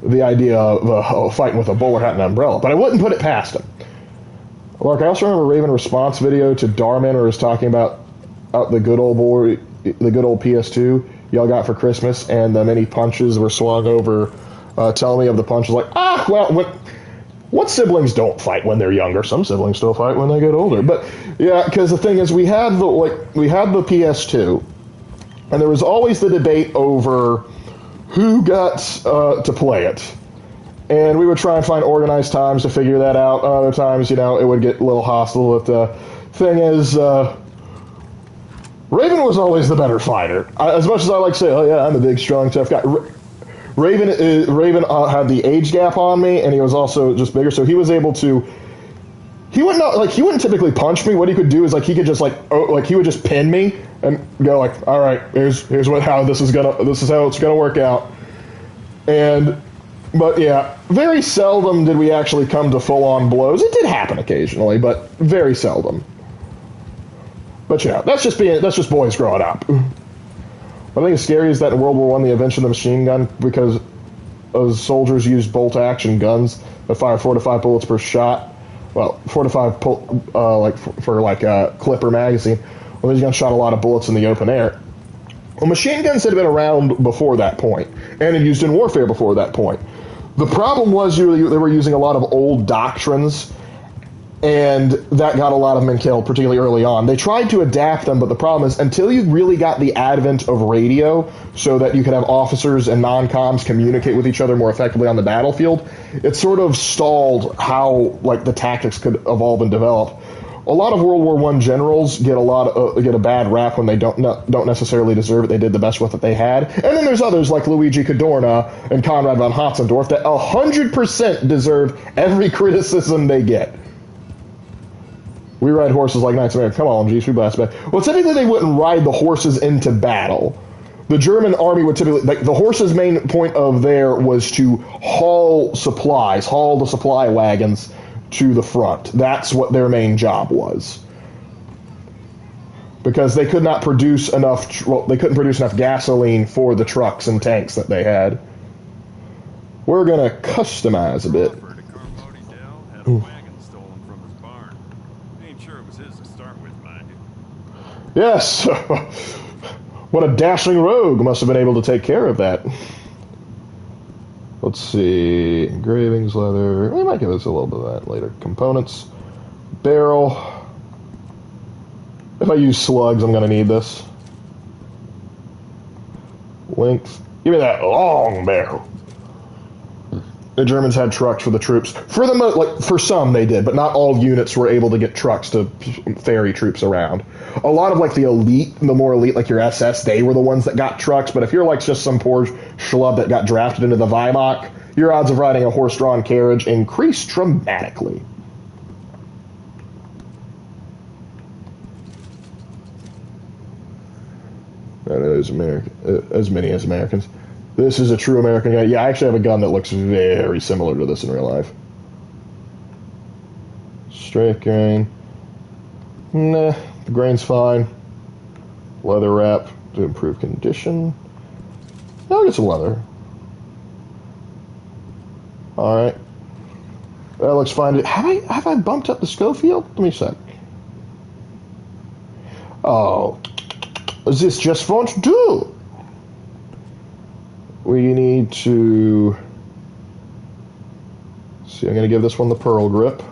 the idea of fighting with a bowler hat and an umbrella. But I wouldn't put it past him. Lark, I also remember Raven response video to Darman where he was talking about the good old PS2 y'all got for Christmas, and the many punches were swung over. Telling me of the punches, like, what siblings don't fight when they're younger? Some siblings still fight when they get older. But yeah, because the thing is, we had the PS2, and there was always the debate over who got to play it. And we would try and find organized times to figure that out. Other times, it would get a little hostile. But the thing is, Raven was always the better fighter. As much as I like to say, oh yeah, I'm a big, strong, tough guy. Raven had the age gap on me, and he was also just bigger, so he was able to. He wouldn't typically punch me. What he could do is he could just he would just pin me and go like, all right, here's how this is how it's gonna work out. But yeah, very seldom did we actually come to full-on blows. It did happen occasionally, but very seldom. But that's just boys growing up. What I think is scary is that in World War I, the invention of the machine gun, because soldiers used bolt-action guns that fire 4 to 5 bullets per shot. Well, 4 to 5 for a clipper magazine. Well, these guns shot a lot of bullets in the open air. Well, machine guns had been around before that point, and had used in warfare before that point. The problem was they were using a lot of old doctrines, and that got a lot of men killed, particularly early on. They tried to adapt them, but the problem is, until you really got the advent of radio, so that you could have officers and non-coms communicate with each other more effectively on the battlefield, it sort of stalled how the tactics could evolve and develop. A lot of World War I generals get a bad rap when they don't necessarily deserve it. They did the best with what they had. And then there's others like Luigi Cadorna and Conrad von Hotzendorf that 100% deserve every criticism they get. We ride horses like Knights of America. Come on, geez, we blast back. Well, typically they wouldn't ride the horses into battle. the German army would typically, like, the horse's main point of there was to haul supplies, haul the supply wagons to the front. That's what their main job was. Because they could not produce enough, well, they couldn't produce enough gasoline for the trucks and tanks that they had. We're gonna customize a bit. Crawford at Carmody Dell had a wagon stolen from his barn. Ain't sure it was his to start with, mind you. Yes! What a dashing rogue must have been able to take care of that. Let's see. Engravings, leather. We might give us a little bit of that later. Components. Barrel. If I use slugs, I'm going to need this. Length. Give me that long barrel. The Germans had trucks for the troops. For the like for some they did, but not all units were able to get trucks to ferry troops around. A lot of like the elite, the more elite, like your SS, they were the ones that got trucks. But if you're like just some poor schlub that got drafted into the Wehrmacht, your odds of riding a horse-drawn carriage increased dramatically. As many as Americans. This is a true American gun. Yeah, I actually have a gun that looks very similar to this in real life. Straight grain. Nah, the grain's fine. Leather wrap to improve condition. I'll get some leather. Alright. That looks fine. Have I bumped up the Schofield? Let me check. Oh. This just won't do. We need to see. I'm going to give this one the pearl grip.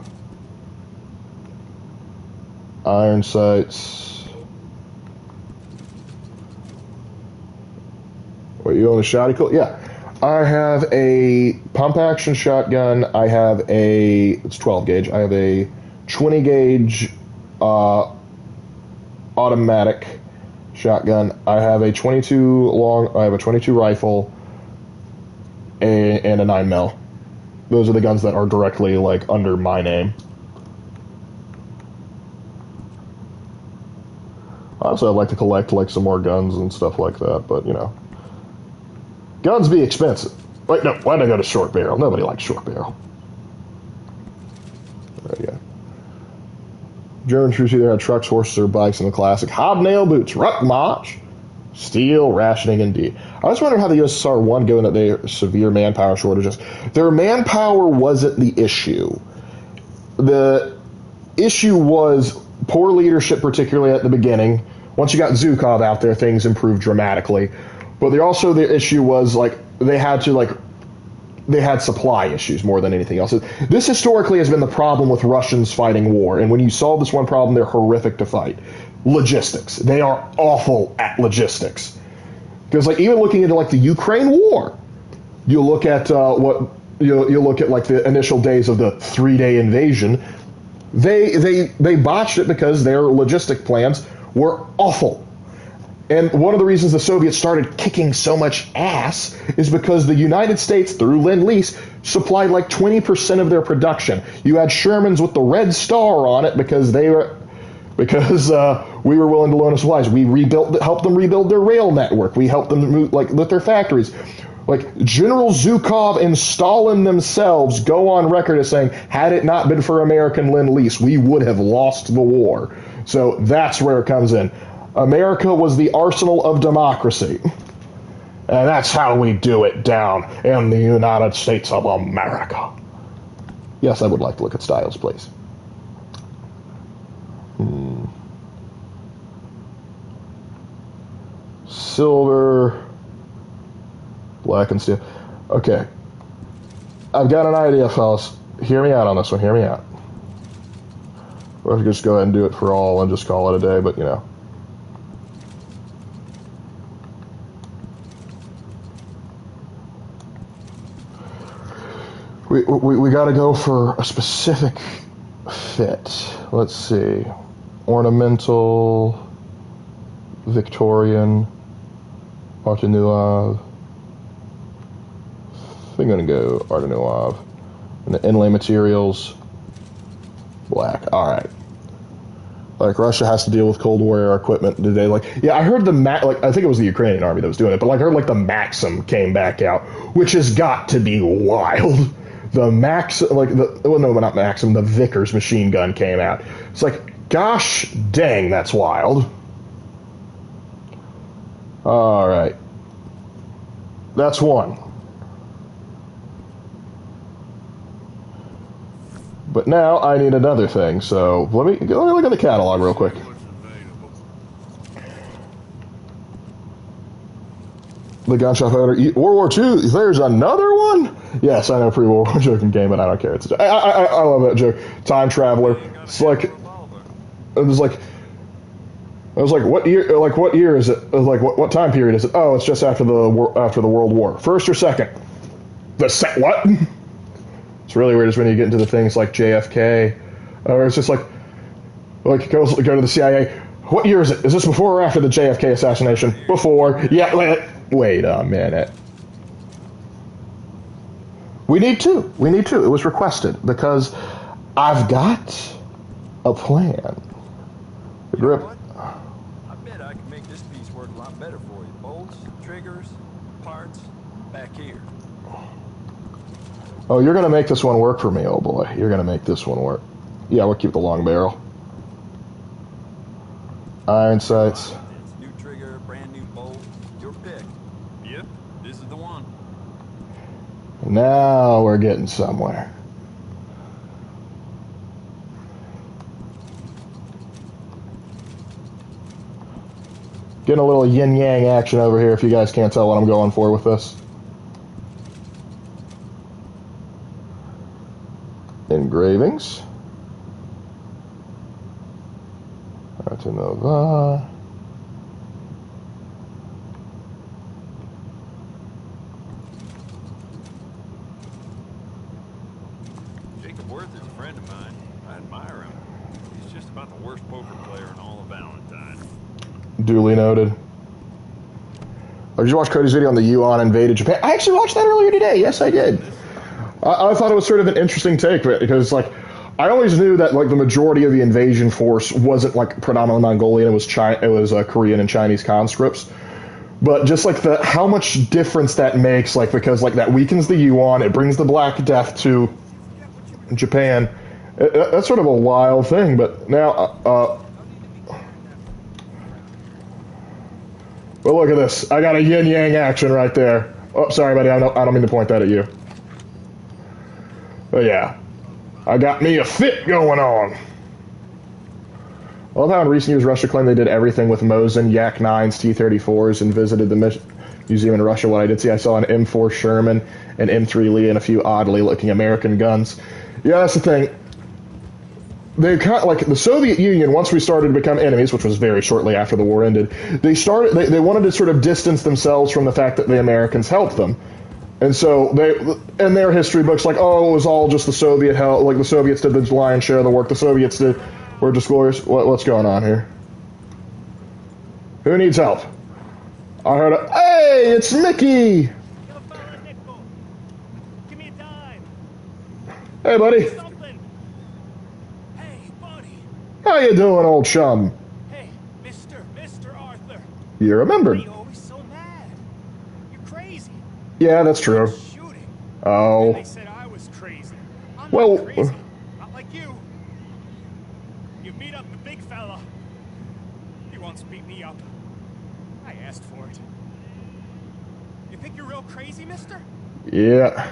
Iron sights. Wait, you own a shotty cool? Yeah. I have a pump action shotgun. I have it's 12 gauge. I have a 20 gauge automatic shotgun. I have a 22 rifle and a 9mm. Those are the guns that are directly like under my name. Honestly, I'd like to collect like some more guns and stuff like that, but you know, guns be expensive. Wait, no, why'd I go to short barrel? Nobody likes short barrel. There you go. German troops either had trucks, horses, or bikes in the classic hobnail boots, ruck march, steel rationing indeed. I was wondering how the USSR won, given that they have severe manpower shortages. Their manpower wasn't the issue. The issue was poor leadership, particularly at the beginning. Once you got Zhukov out there, things improved dramatically. But the issue was like they had supply issues more than anything else. This historically has been the problem with Russians fighting war, and when you solve this one problem, they're horrific to fight. Logistics. They are awful at logistics. Because like even looking into like the Ukraine war, you look at you look at like the initial days of the 3-day invasion. They botched it because their logistic plans were awful. And one of the reasons the Soviets started kicking so much ass is because the United States, through Lend-Lease, supplied like 20% of their production. You had Shermans with the red star on it because we were willing to loan them supplies. We helped them rebuild their rail network. We helped them move, like with their factories. Like General Zhukov and Stalin themselves go on record as saying, had it not been for American Lend-Lease, we would have lost the war. So that's where it comes in. America was the arsenal of democracy. And that's how we do it down in the United States of America. Yes, I would like to look at styles, please. Silver, black and steel. Okay. I've got an idea, fellas. Hear me out on this one. Hear me out. Or if you just go ahead and do it for all and just call it a day, but you know. We got to go for a specific fit. Let's see. Ornamental, Victorian, Art Nouveau. I think I'm going to go Art Nouveau. And the inlay materials, black. All right. Like, Russia has to deal with Cold War era equipment today. Like, yeah, I heard I think it was the Ukrainian army that was doing it, but like, I heard like the Maxim came back out, which has got to be wild. The not Maxim, the Vickers machine gun came out. It's like, gosh dang, that's wild. All right, that's one. But now I need another thing, so let me look at the catalog real quick. The gunshot fighter, World War II. There's another one. Yes, I know, pre-World War joking game, but I don't care. It's I love that joke. Time traveler. It's like it was like. I was like, what year? Like, what year is it? I was like, what time period is it? Oh, it's just after the World War. First or second? What? It's really weird is when you get into the things like JFK, or it's just like go to the CIA. What year is it? Is this before or after the JFK assassination? Before. Yeah. Wait a minute. We need to. It was requested because I've got a plan. The grip. I bet I can make this piece work a lot better for you. Bolts, triggers, parts, back here. Oh, you're gonna make this one work for me, oh boy. You're gonna make this one work. Yeah, we'll keep the long barrel. Iron sights. New trigger, brand new bolt. Your pick. Yep, this is the one. Now we're getting somewhere. Getting a little yin-yang action over here if you guys can't tell what I'm going for with this. Engravings. Nova. Jacob Worth is a friend of mine. I admire him. He's just about the worst poker player in all of Valentine. Duly noted. Oh, did you watch Cody's video on the Yuan invaded Japan? I actually watched that earlier today. Yes, I did. I thought it was sort of an interesting take because, like, I always knew that like the majority of the invasion force wasn't like predominantly Mongolian. It was Korean and Chinese conscripts. But just like how much difference that makes, like because like that weakens the Yuan, it brings the Black Death to Japan. That's sort of a wild thing. But now, well, look at this. I got a yin yang action right there. Oh, sorry, buddy. I don't mean to point that at you. But yeah. I got me a fit going on. I love how in recent years Russia claimed they did everything with Mosin, Yak-9s, T-34s, and visited the museum in Russia. What I did see, I saw an M4 Sherman, an M3 Lee, and a few oddly looking American guns. Yeah, that's the thing. They kind of, like the Soviet Union, once we started to become enemies, which was very shortly after the war ended, they wanted to sort of distance themselves from the fact that the Americans helped them. And so they, in their history books, like, oh, it was all just the Soviet help. Like the Soviets did the lion's share of the work. The Soviets were just glorious. What's going on here? Who needs help? I heard a, hey, it's Mickey. Give me a dime. Hey, buddy. Something. Hey, buddy. How you doing, old chum? Hey, Mr. Arthur. You remembered. Why are you always so mad? You're crazy. Yeah, that's true. Shooting. Oh. They said I was crazy. I'm Well, not crazy. Not like you. You beat up the big fella. He once beat me up. I asked for it. You think you're real crazy, mister? Yeah.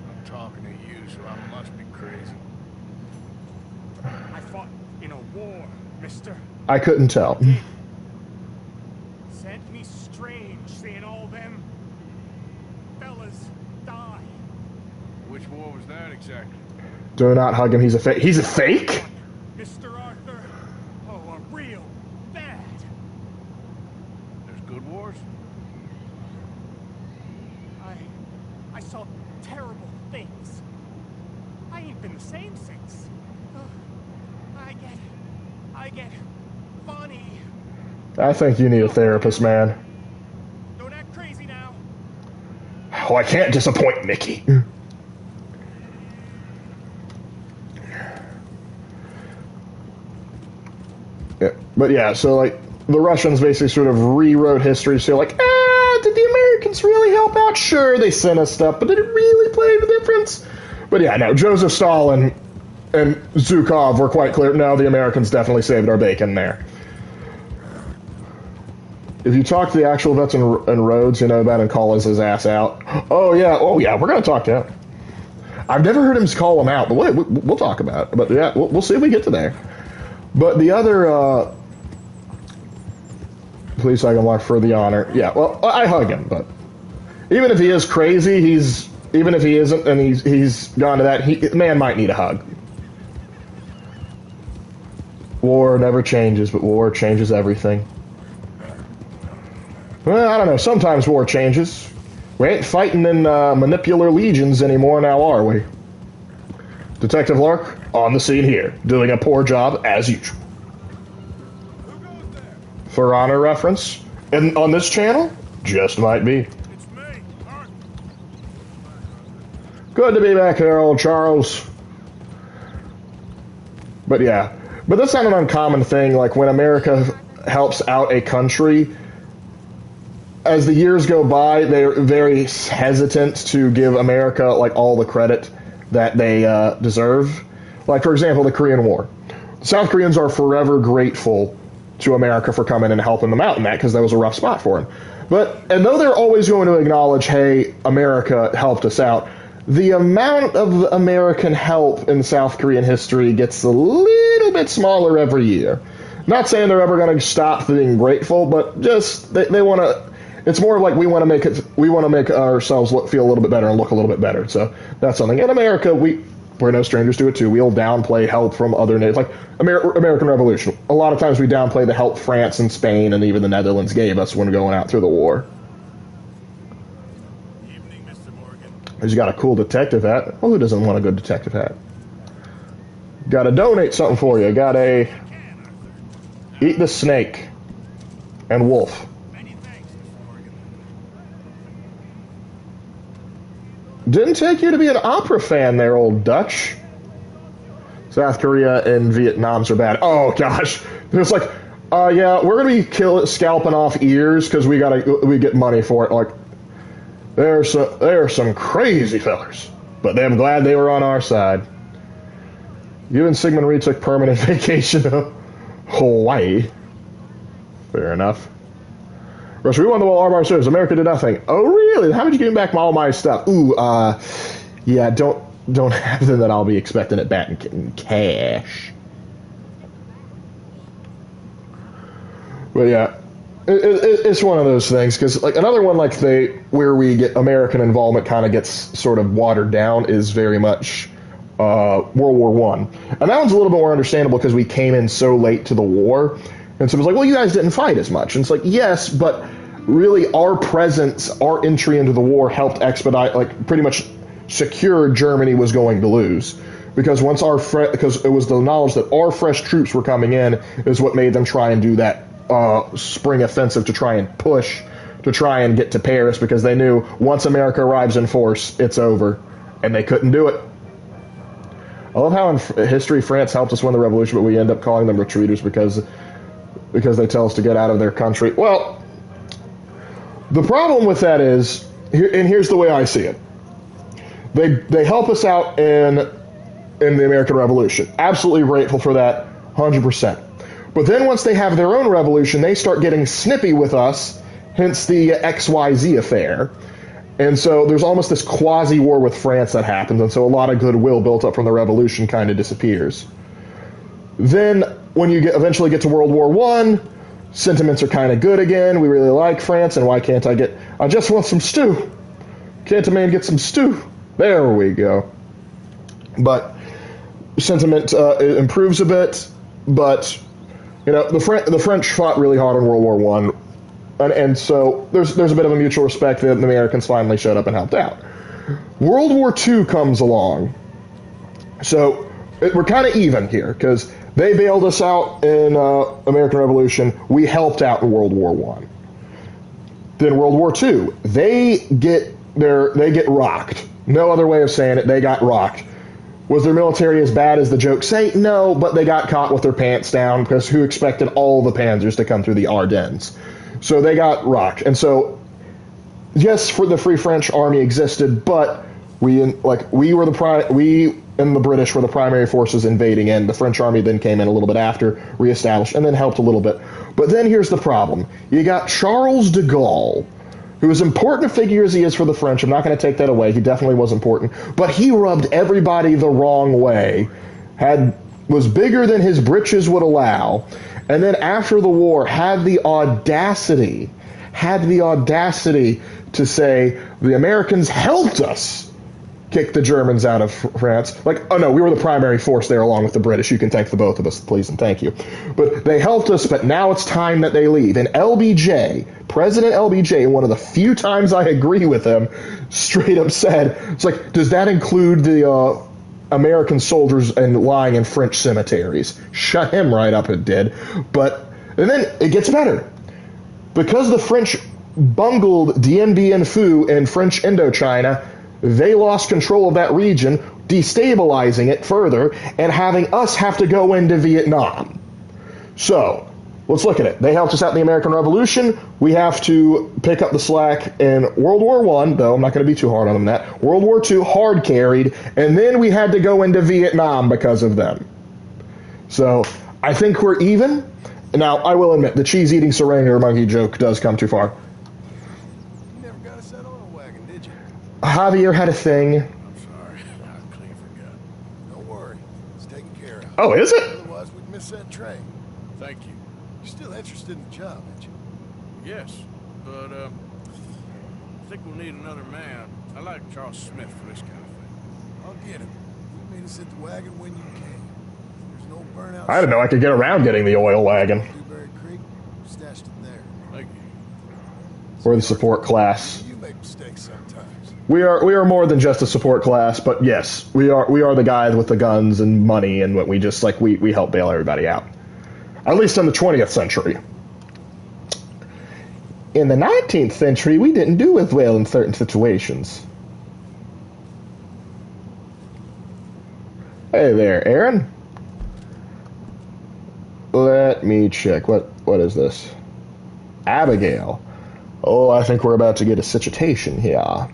I'm talking to you, so I must be crazy. I fought in a war, mister. I couldn't tell. Sent me strange seeing all them fellas die. Which war was that exactly? Do not hug him. He's a fake. He's a fake? Mr. Arthur, oh, a real bad. There's good wars? I saw terrible things. I ain't been the same since. I get funny. I think you need a therapist, man. Don't act crazy now. Oh, I can't disappoint Mickey. But yeah, so like the Russians basically sort of rewrote history. So like, did the Americans really help out? Sure, they sent us stuff, but did it really play the difference? But yeah, no, Joseph Stalin and Zhukov were quite clear. No, the Americans definitely saved our bacon there. If you talk to the actual vets in Rhodes, you know about him calling his ass out. Oh yeah, we're gonna talk to him. I've never heard him call him out, but we'll talk about it. But yeah, we'll see if we get to there. But the other police I can walk for the honor. Yeah, well, I hug him, but even if he is crazy, even if he isn't, and he's gone to that, the man might need a hug. War never changes, but war changes everything. Well, I don't know. Sometimes war changes. We ain't fighting in manipular legions anymore now, are we? Detective Lark, on the scene here, doing a poor job as usual. For honor reference, and on this channel, just might be. It's me, Lark. Good to be back here, old Charles. But yeah, but that's not an uncommon thing. Like when America helps out a country, as the years go by, they're very hesitant to give America like all the credit that they deserve. Like for example, the Korean War. South Koreans are forever grateful to America for coming and helping them out in that, because that was a rough spot for them. And though they're always going to acknowledge, hey, America helped us out, the amount of American help in South Korean history gets a little bit smaller every year. Not saying they're ever going to stop being grateful, but just they want to. It's more like we want to make ourselves feel a little bit better and look a little bit better. So that's something. In America, we're no strangers to it too. We'll downplay help from other nations, like American Revolution. A lot of times we downplay the help France and Spain and even the Netherlands gave us when going out through the war. Evening, Mr. Morgan. He's got a cool detective hat. Well, who doesn't want a good detective hat? Got to donate something for you. Got a eat the snake and wolf. Many thanks, Mr. Morgan. Didn't take you to be an opera fan there, old Dutch. South Korea and Vietnam's are bad. Oh gosh, it's like, yeah, we're gonna be scalping off ears because we get money for it. Like, there are some crazy fellers, but I'm glad they were on our side. You and Sigmund Reed took permanent vacation to Hawaii. Fair enough. Russia, we won the war all by ourselves. America did nothing. Oh, really? How did you give back all my stuff? Ooh, yeah, don't have them, that I'll be expecting it back in cash. But yeah, it's one of those things, because like another one like where we get American involvement kind of gets sort of watered down is very much World War One, and that one's a little bit more understandable because we came in so late to the war. And so it was like, well, you guys didn't fight as much. And it's like, yes, but really our presence, our entry into the war helped expedite, like pretty much secure Germany was going to lose. Because because it was the knowledge that our fresh troops were coming in is what made them try and do that spring offensive to try and push, to try and get to Paris, because they knew once America arrives in force, it's over. And they couldn't do it. I love how in history France helped us win the revolution, but we end up calling them retreaters because they tell us to get out of their country. Well, the problem with that is, and here's the way I see it. They help us out in the American Revolution. Absolutely grateful for that, 100%. But then once they have their own revolution, they start getting snippy with us, hence the XYZ affair. And so there's almost this quasi-war with France that happens, and so a lot of goodwill built up from the revolution kind of disappears. Then when you eventually get to World War I, sentiments are kind of good again. We really like France, and why can't I just want some stew. Can't a man get some stew? There we go. But sentiment improves a bit, but you know, the French fought really hard in World War I, and so there's a bit of a mutual respect that the Americans finally showed up and helped out. World War II comes along, so we're kind of even here, because they bailed us out in American Revolution. We helped out in World War I. Then World War II, they get rocked. No other way of saying it. They got rocked Was their military as bad as the jokes say? No, but they got caught with their pants down because who expected all the panzers to come through the Ardennes? So they got rocked. And so, yes, for the Free French Army existed, but we and the British were the primary forces invading in. The French Army then came in a little bit after, reestablished, and then helped a little bit. But then here's the problem. You got Charles de Gaulle, who is important a figure as he is for the French. I'm not going to take that away. He definitely was important. But he rubbed everybody the wrong way, was bigger than his britches would allow, and then after the war had the audacity to say, the Americans helped us kick the Germans out of France. Like, oh no, we were the primary force there along with the British. You can thank the both of us, please and thank you. But they helped us, but now it's time that they leave. And LBJ, President LBJ, one of the few times I agree with him, straight up said, it's like, does that include the American soldiers and lying in French cemeteries? Shut him right up, it did. And then it gets better. Because the French bungled Dien Bien Phu in French Indochina, they lost control of that region, destabilizing it further, and having us have to go into Vietnam. So, let's look at it. They helped us out in the American Revolution. We have to pick up the slack in World War I, though I'm not going to be too hard on them that. World War II, hard carried, and then we had to go into Vietnam because of them. So, I think we're even. Now, I will admit, the cheese-eating Serenger monkey joke does come too far. You never got us that oil wagon, did you? Javier had a thing. I'm sorry. I clean forgot. Don't worry. It's taken care of. Oh, is it? Otherwise, we'd miss that train. Thank you. You're still interested in the job, ain't you? Yes, but I think we'll need another man. I like Charles Smith for this kind of thing. I'll get him. You meet us at the wagon when you can. There's no burnout. I didn't know I could get around getting the oil wagon. Dewberry Creek, stashed it there. Thank you. We're the support class. You make mistakes sometimes. We are more than just a support class, but yes, we are the guys with the guns and money, and we just we help bail everybody out. At least in the 20th century. In the 19th century, we didn't do as well in certain situations. Hey there, Aaron. Let me check. What is this? Abigail. Oh, I think we're about to get a situation here.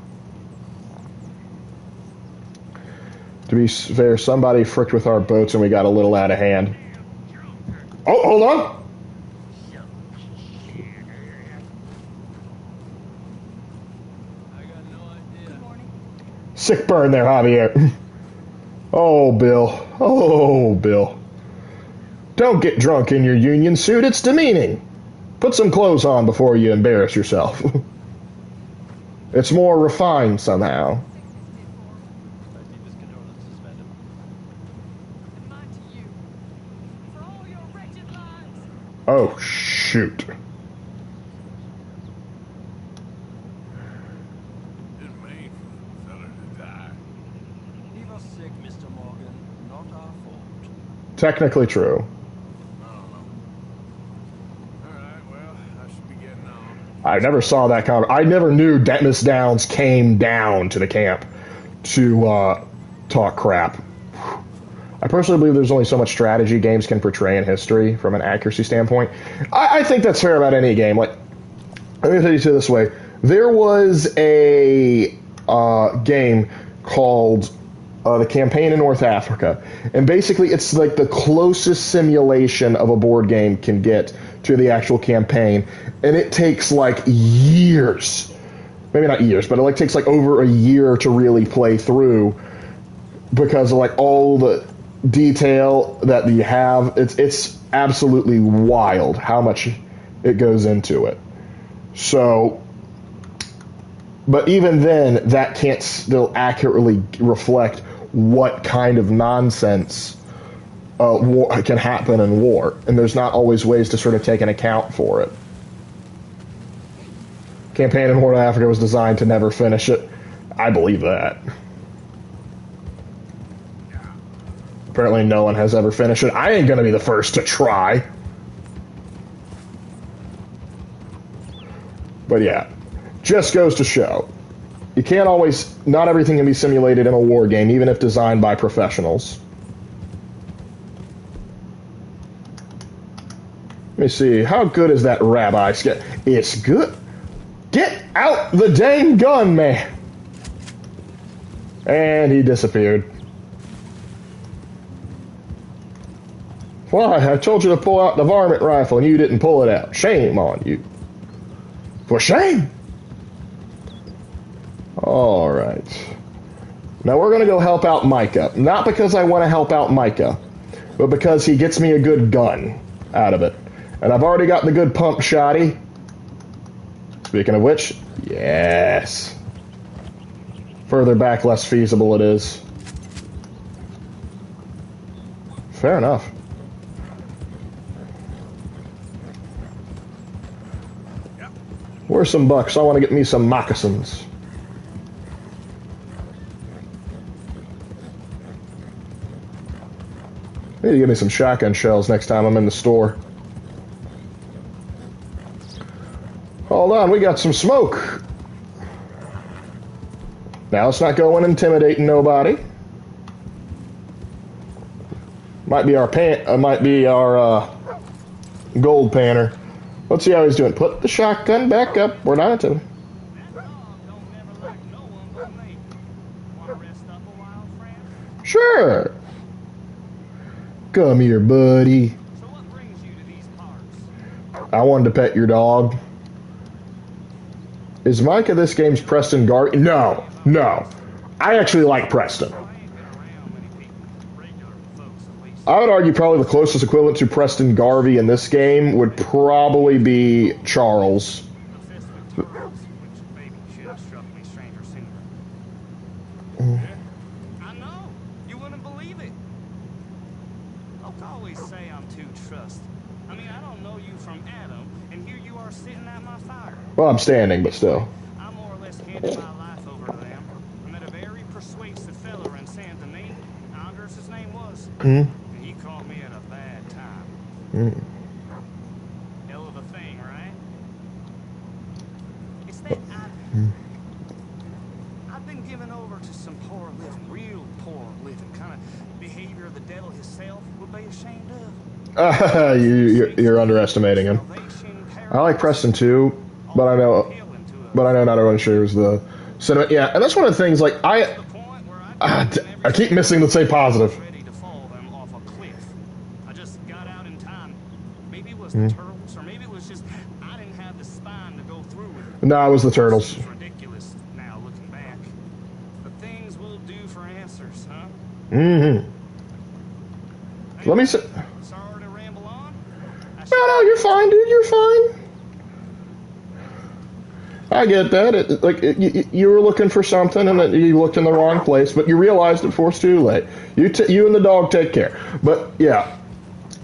To be fair, somebody fricked with our boats and we got a little out of hand. Oh, hold on. Sick burn there, Javier. Oh, Bill. Oh, Bill. Don't get drunk in your union suit. It's demeaning. Put some clothes on before you embarrass yourself. It's more refined somehow. Oh, shoot. Didn't mean for the fella to die. He was sick, Mr. Morgan. Not our fault. Technically true. I don't know. All right, well, I should be getting on. I never saw that I never knew Miss Downs came down to the camp to talk crap. I personally believe there's only so much strategy games can portray in history from an accuracy standpoint. I think that's fair about any game. Like, let me tell you this way. There was a game called the Campaign in North Africa. And basically it's like the closest simulation of a board game can get to the actual campaign. And it takes like years. Maybe not years, but it takes like over a year to really play through because of like all the detail that you have. It's absolutely wild how much it goes into it. So, but even then, that can't still accurately reflect what kind of nonsense war can happen in war, and there's not always ways to sort of take an account for it. Campaign in North Africa was designed to never finish it. I believe that. Apparently no one has ever finished it. I ain't gonna be the first to try. But yeah, just goes to show. you can't always, not everything can be simulated in a war game, even if designed by professionals. Let me see, how good is that rabbi skit? It's good. Get out the dang gun, man! And he disappeared. Why? I told you to pull out the varmint rifle and you didn't pull it out. Shame on you. For shame! Alright. Now we're going to go help out Micah. Not because I want to help out Micah, but because he gets me a good gun out of it. And I've already got the good pump shotty. Speaking of which, yes. Further back, less feasible it is. Fair enough. Where's some bucks? I want to get me some moccasins. I need to get me some shotgun shells next time I'm in the store. Hold on, we got some smoke. Now let's not go in intimidating nobody. Might be our gold panner. Let's see how he's doing. Put the shotgun back up. We're not into it. Sure. Come here, buddy. So what brings you to these parts? I wanted to pet your dog. Is Micah this game's Preston Garvey? No. I actually like Preston. I would argue probably the closest equivalent to Preston Garvey in this game would probably be Charles. I know. You wouldn't believe it. Folks always say I'm too trust. I mean, I don't know you from Adam, and here you are sitting at my fire. Well, I'm standing, but still. I more or less handed my life over to them. I met a very persuasive fella in San Denis. Anders, his name was. And he caught me at a bad time. Hell of a thing, right? It's that I've been given over to some poor living, real poor living, kind of behavior the devil himself would be ashamed of. You're underestimating him. I like Preston too, but I know not everyone shares the sentiment. Yeah, and that's one of the things. Like I keep missing to say positive. Ready to fall them off a cliff. I just got out in time. Maybe it was the turtles, or maybe it was just I didn't have the spine to go through with it. No, it was the turtles. It's ridiculous now looking back. But things will do for answers, huh? Let me say. Sorry to ramble on. No, you're fine, dude. You're fine. I get that. You were looking for something, and you looked in the wrong place, but you realized it before it's too late. You and the dog take care. But yeah,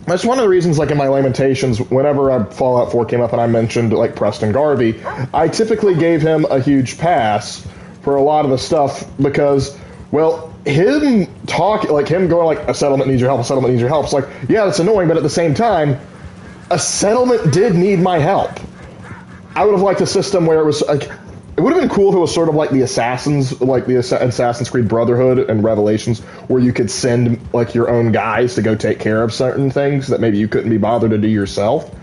that's one of the reasons. Like in my Lamentations, whenever Fallout 4 came up and I mentioned like Preston Garvey, I typically gave him a huge pass for a lot of the stuff because, well, him going like a settlement needs your help, a settlement needs your help. It's like, yeah, that's annoying, but at the same time, a settlement did need my help. I would have liked a system where it was like, it would have been cool if it was sort of like the Assassins, like the Assassin's Creed Brotherhood and Revelations, where you could send like your own guys to go take care of certain things that maybe you couldn't be bothered to do yourself.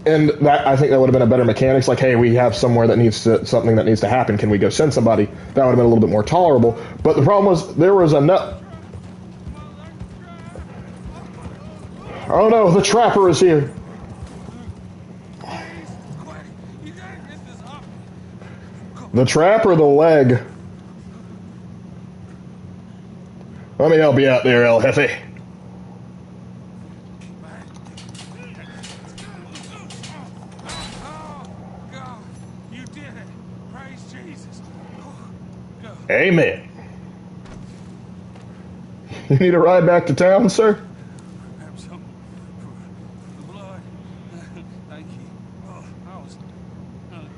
And that, I think that would have been a better mechanics. Like, hey, we have somewhere that something that needs to happen. Can we go send somebody? That would have been a little bit more tolerable. But the problem was there was enough. Oh no, the trapper is here. The trap or the leg? Let me help you out there, El Jefe. You did it. Praise Jesus. Amen. You need a ride back to town, sir? Have some for the blood. Thank you. Oh, I was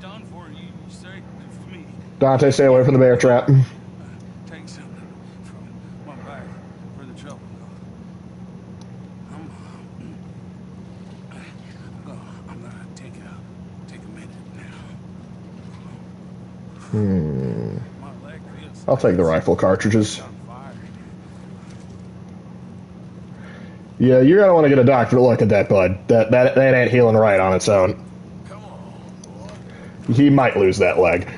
done for. You saved it for me. Dante, stay away from the bear trap. Take something from my bag for the trouble. I'm gonna take a minute now. I'll take the rifle cartridges. Yeah, you're gonna want to get a doctor to look at that, bud. That ain't healing right on its own. He might lose that leg.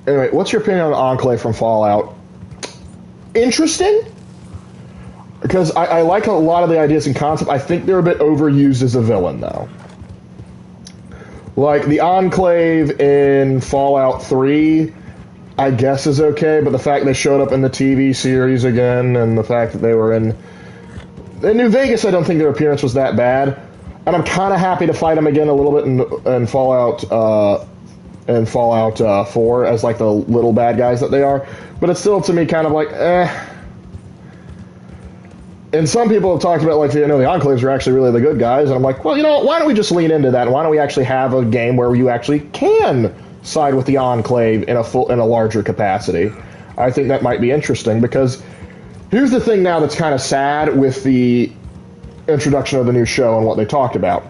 Anyway, what's your opinion on Enclave from Fallout? Interesting, because I like a lot of the ideas and concept. I think they're a bit overused as a villain, though. Like, the Enclave in Fallout 3, I guess is okay, but the fact they showed up in the TV series again, and the fact that they were in New Vegas, I don't think their appearance was that bad. And I'm kind of happy to fight them again a little bit in Fallout 4 as, like, the little bad guys that they are. But it's still, to me, kind of like, eh. And some people have talked about, like, the Enclaves are actually really the good guys. And I'm like, well, you know what? Why don't we just lean into that? And why don't we actually have a game where you actually can side with the Enclave in a larger capacity? I think that might be interesting, because here's the thing now that's kind of sad with the introduction of the new show and what they talked about.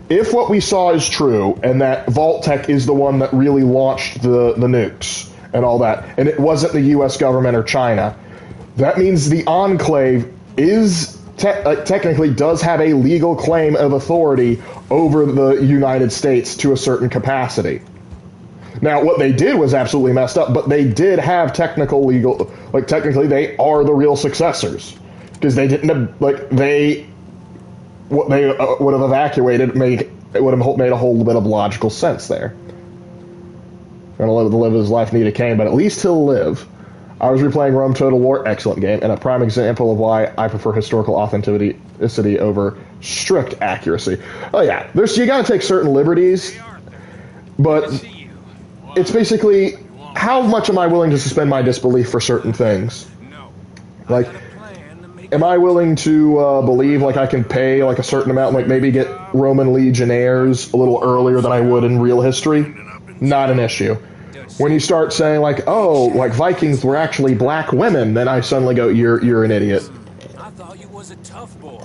If what we saw is true, and that Vault-Tec is the one that really launched the nukes and all that, and it wasn't the U.S. government or China, that means the Enclave is technically does have a legal claim of authority over the United States to a certain capacity. Now, what they did was absolutely messed up, but they did have technically they are the real successors, because they didn't would have evacuated it would have made a whole bit of logical sense there. Gonna live his life need a cane, but at least he'll live. I was replaying Rome Total War, excellent game, and a prime example of why I prefer historical authenticity over strict accuracy. Oh yeah, you gotta take certain liberties, but it's basically, how much am I willing to suspend my disbelief for certain things? Like, am I willing to believe, like, I can pay, like, a certain amount, like, maybe get Roman legionnaires a little earlier than I would in real history? Not an issue. When you start saying, like, oh, like, Vikings were actually black women, then I suddenly go, you're an idiot. I thought you was a tough boy.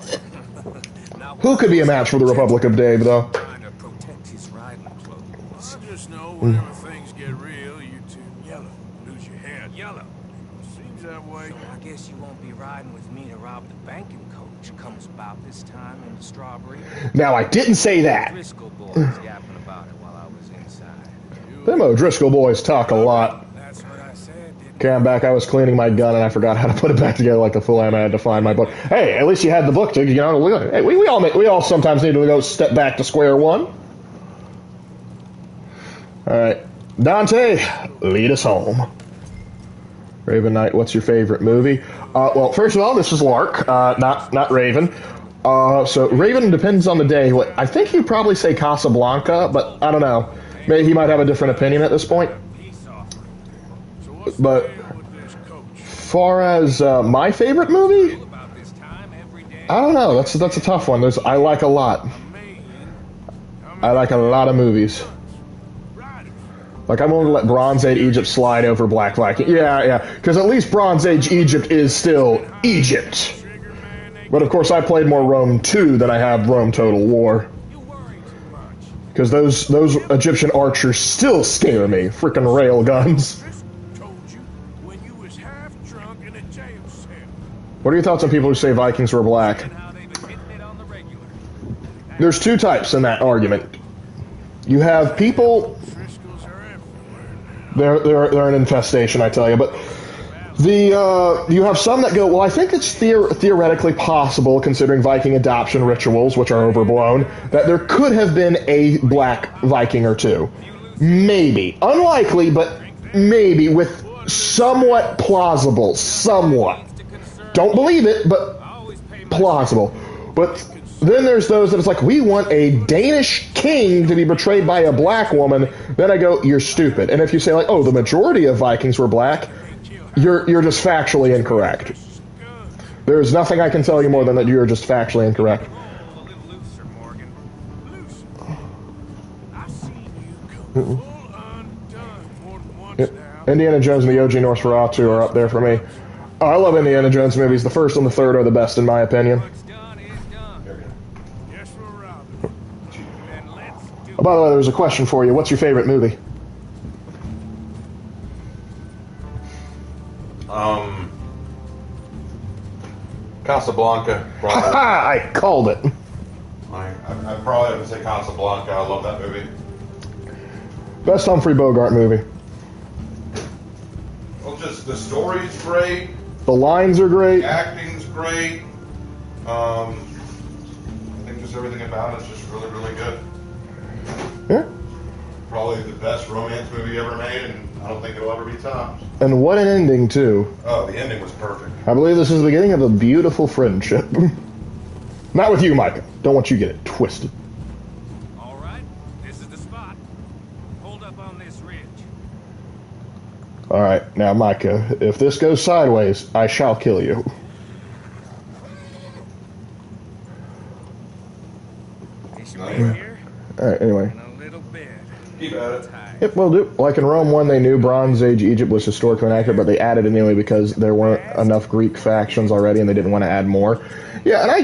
Who could be a match for the Republic of Dave, though? Trying to protect his riding clothes. I just know whenever things get real, you turn yellow, lose your head. Yellow. Seems that way. So I guess you won't be riding with me to rob the banking coach comes about this time in the Strawberry. Now, I didn't say that. Driscoll boys yapping about it while I was inside. Them O'Driscoll boys talk a lot. That's what I said, didn't Okay, I'm back. I was cleaning my gun and I forgot how to put it back together like a fool. I had to find my book. Hey, at least you had the book to, hey, we all sometimes need to go step back to square one. All right, Dante, lead us home. Raven Knight, what's your favorite movie? Well, first of all, this is Lark, not Raven. So Raven depends on the day. I think he'd probably say Casablanca, but I don't know. Maybe he might have a different opinion at this point. But far as my favorite movie, I don't know. That's a tough one. I like a lot. I like a lot of movies. Like, I'm willing to let Bronze Age Egypt slide over Black Viking. Yeah. Because at least Bronze Age Egypt is still Egypt. But of course, I played more Rome 2 than I have Rome Total War. Because those Egyptian archers still scare me. Frickin' rail guns. What are your thoughts on people who say Vikings were black? There's two types in that argument. You have people... They're an infestation, I tell you. But you have some that go, well, I think it's theoretically possible, considering Viking adoption rituals, which are overblown, that there could have been a black Viking or two. Maybe. Unlikely, but maybe, with somewhat plausible. Somewhat. Don't believe it, but plausible. But then there's those that it's like, we want a Danish king to be betrayed by a black woman. Then I go, you're stupid. And if you say, like, oh, the majority of Vikings were black, you're just factually incorrect. There's nothing I can tell you more than that you're just factually incorrect. Indiana Jones and the OG Nosferatu are up there for me. Oh, I love Indiana Jones movies. The first and the third are the best in my opinion. Oh, by the way, there's a question for you. What's your favorite movie? Casablanca. Probably. I called it. I probably have to say Casablanca. I love that movie. Best Humphrey Bogart movie. Well, just the story's great. The lines are great. The acting's great. I think just everything about it's just really, really good. Yeah. Probably the best romance movie ever made, and I don't think it'll ever be topped. And what an ending, too. Oh, the ending was perfect. I believe this is the beginning of a beautiful friendship. Not with you, Micah. Don't want you to get it twisted. All right, this is the spot. Hold up on this ridge. All right, now, Micah, if this goes sideways, I shall kill you. This you in here All right, anyway. in a little bit. Keep at it. Yep, will do. Like in Rome 1, they knew Bronze Age Egypt was historically inaccurate, but they added it anyway because there weren't enough Greek factions already, and they didn't want to add more. Yeah, and I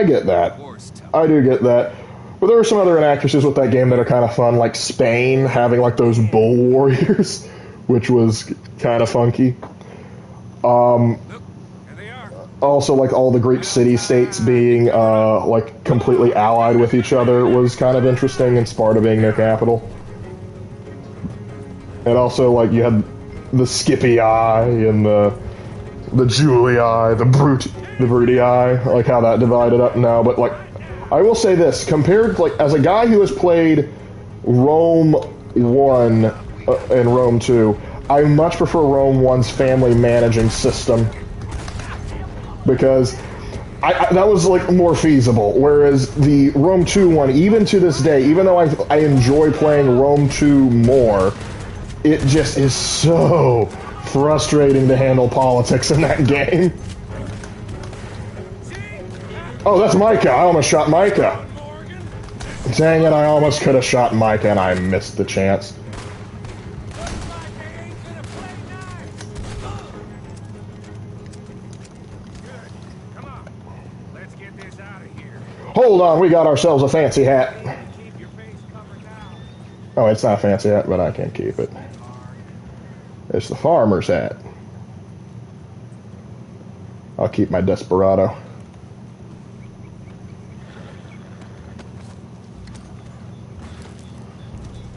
get that. I do get that. But there are some other inaccuracies with that game that are kind of fun, like Spain having like those bull warriors, which was kind of funky. Look, there they are. Also, like all the Greek city-states being like completely allied with each other was kind of interesting, and Sparta being their capital. And also, like, you had the Scipii and the Julii, the Brutii, like how that divided up now. But like, I will say this: compared, like, as a guy who has played Rome 1 and Rome 2, I much prefer Rome 1's family managing system because that was like more feasible. Whereas the Rome 2 one, even to this day, even though I enjoy playing Rome 2 more, it just is so frustrating to handle politics in that game. Oh, that's Micah. I almost shot Micah. Dang it, I almost could have shot Micah and I missed the chance. Come on, let's get this out of here. Hold on, we got ourselves a fancy hat. Keep your face covered now. Oh, it's not a fancy hat, but I can't keep it. It's the farmer's hat. I'll keep my Desperado.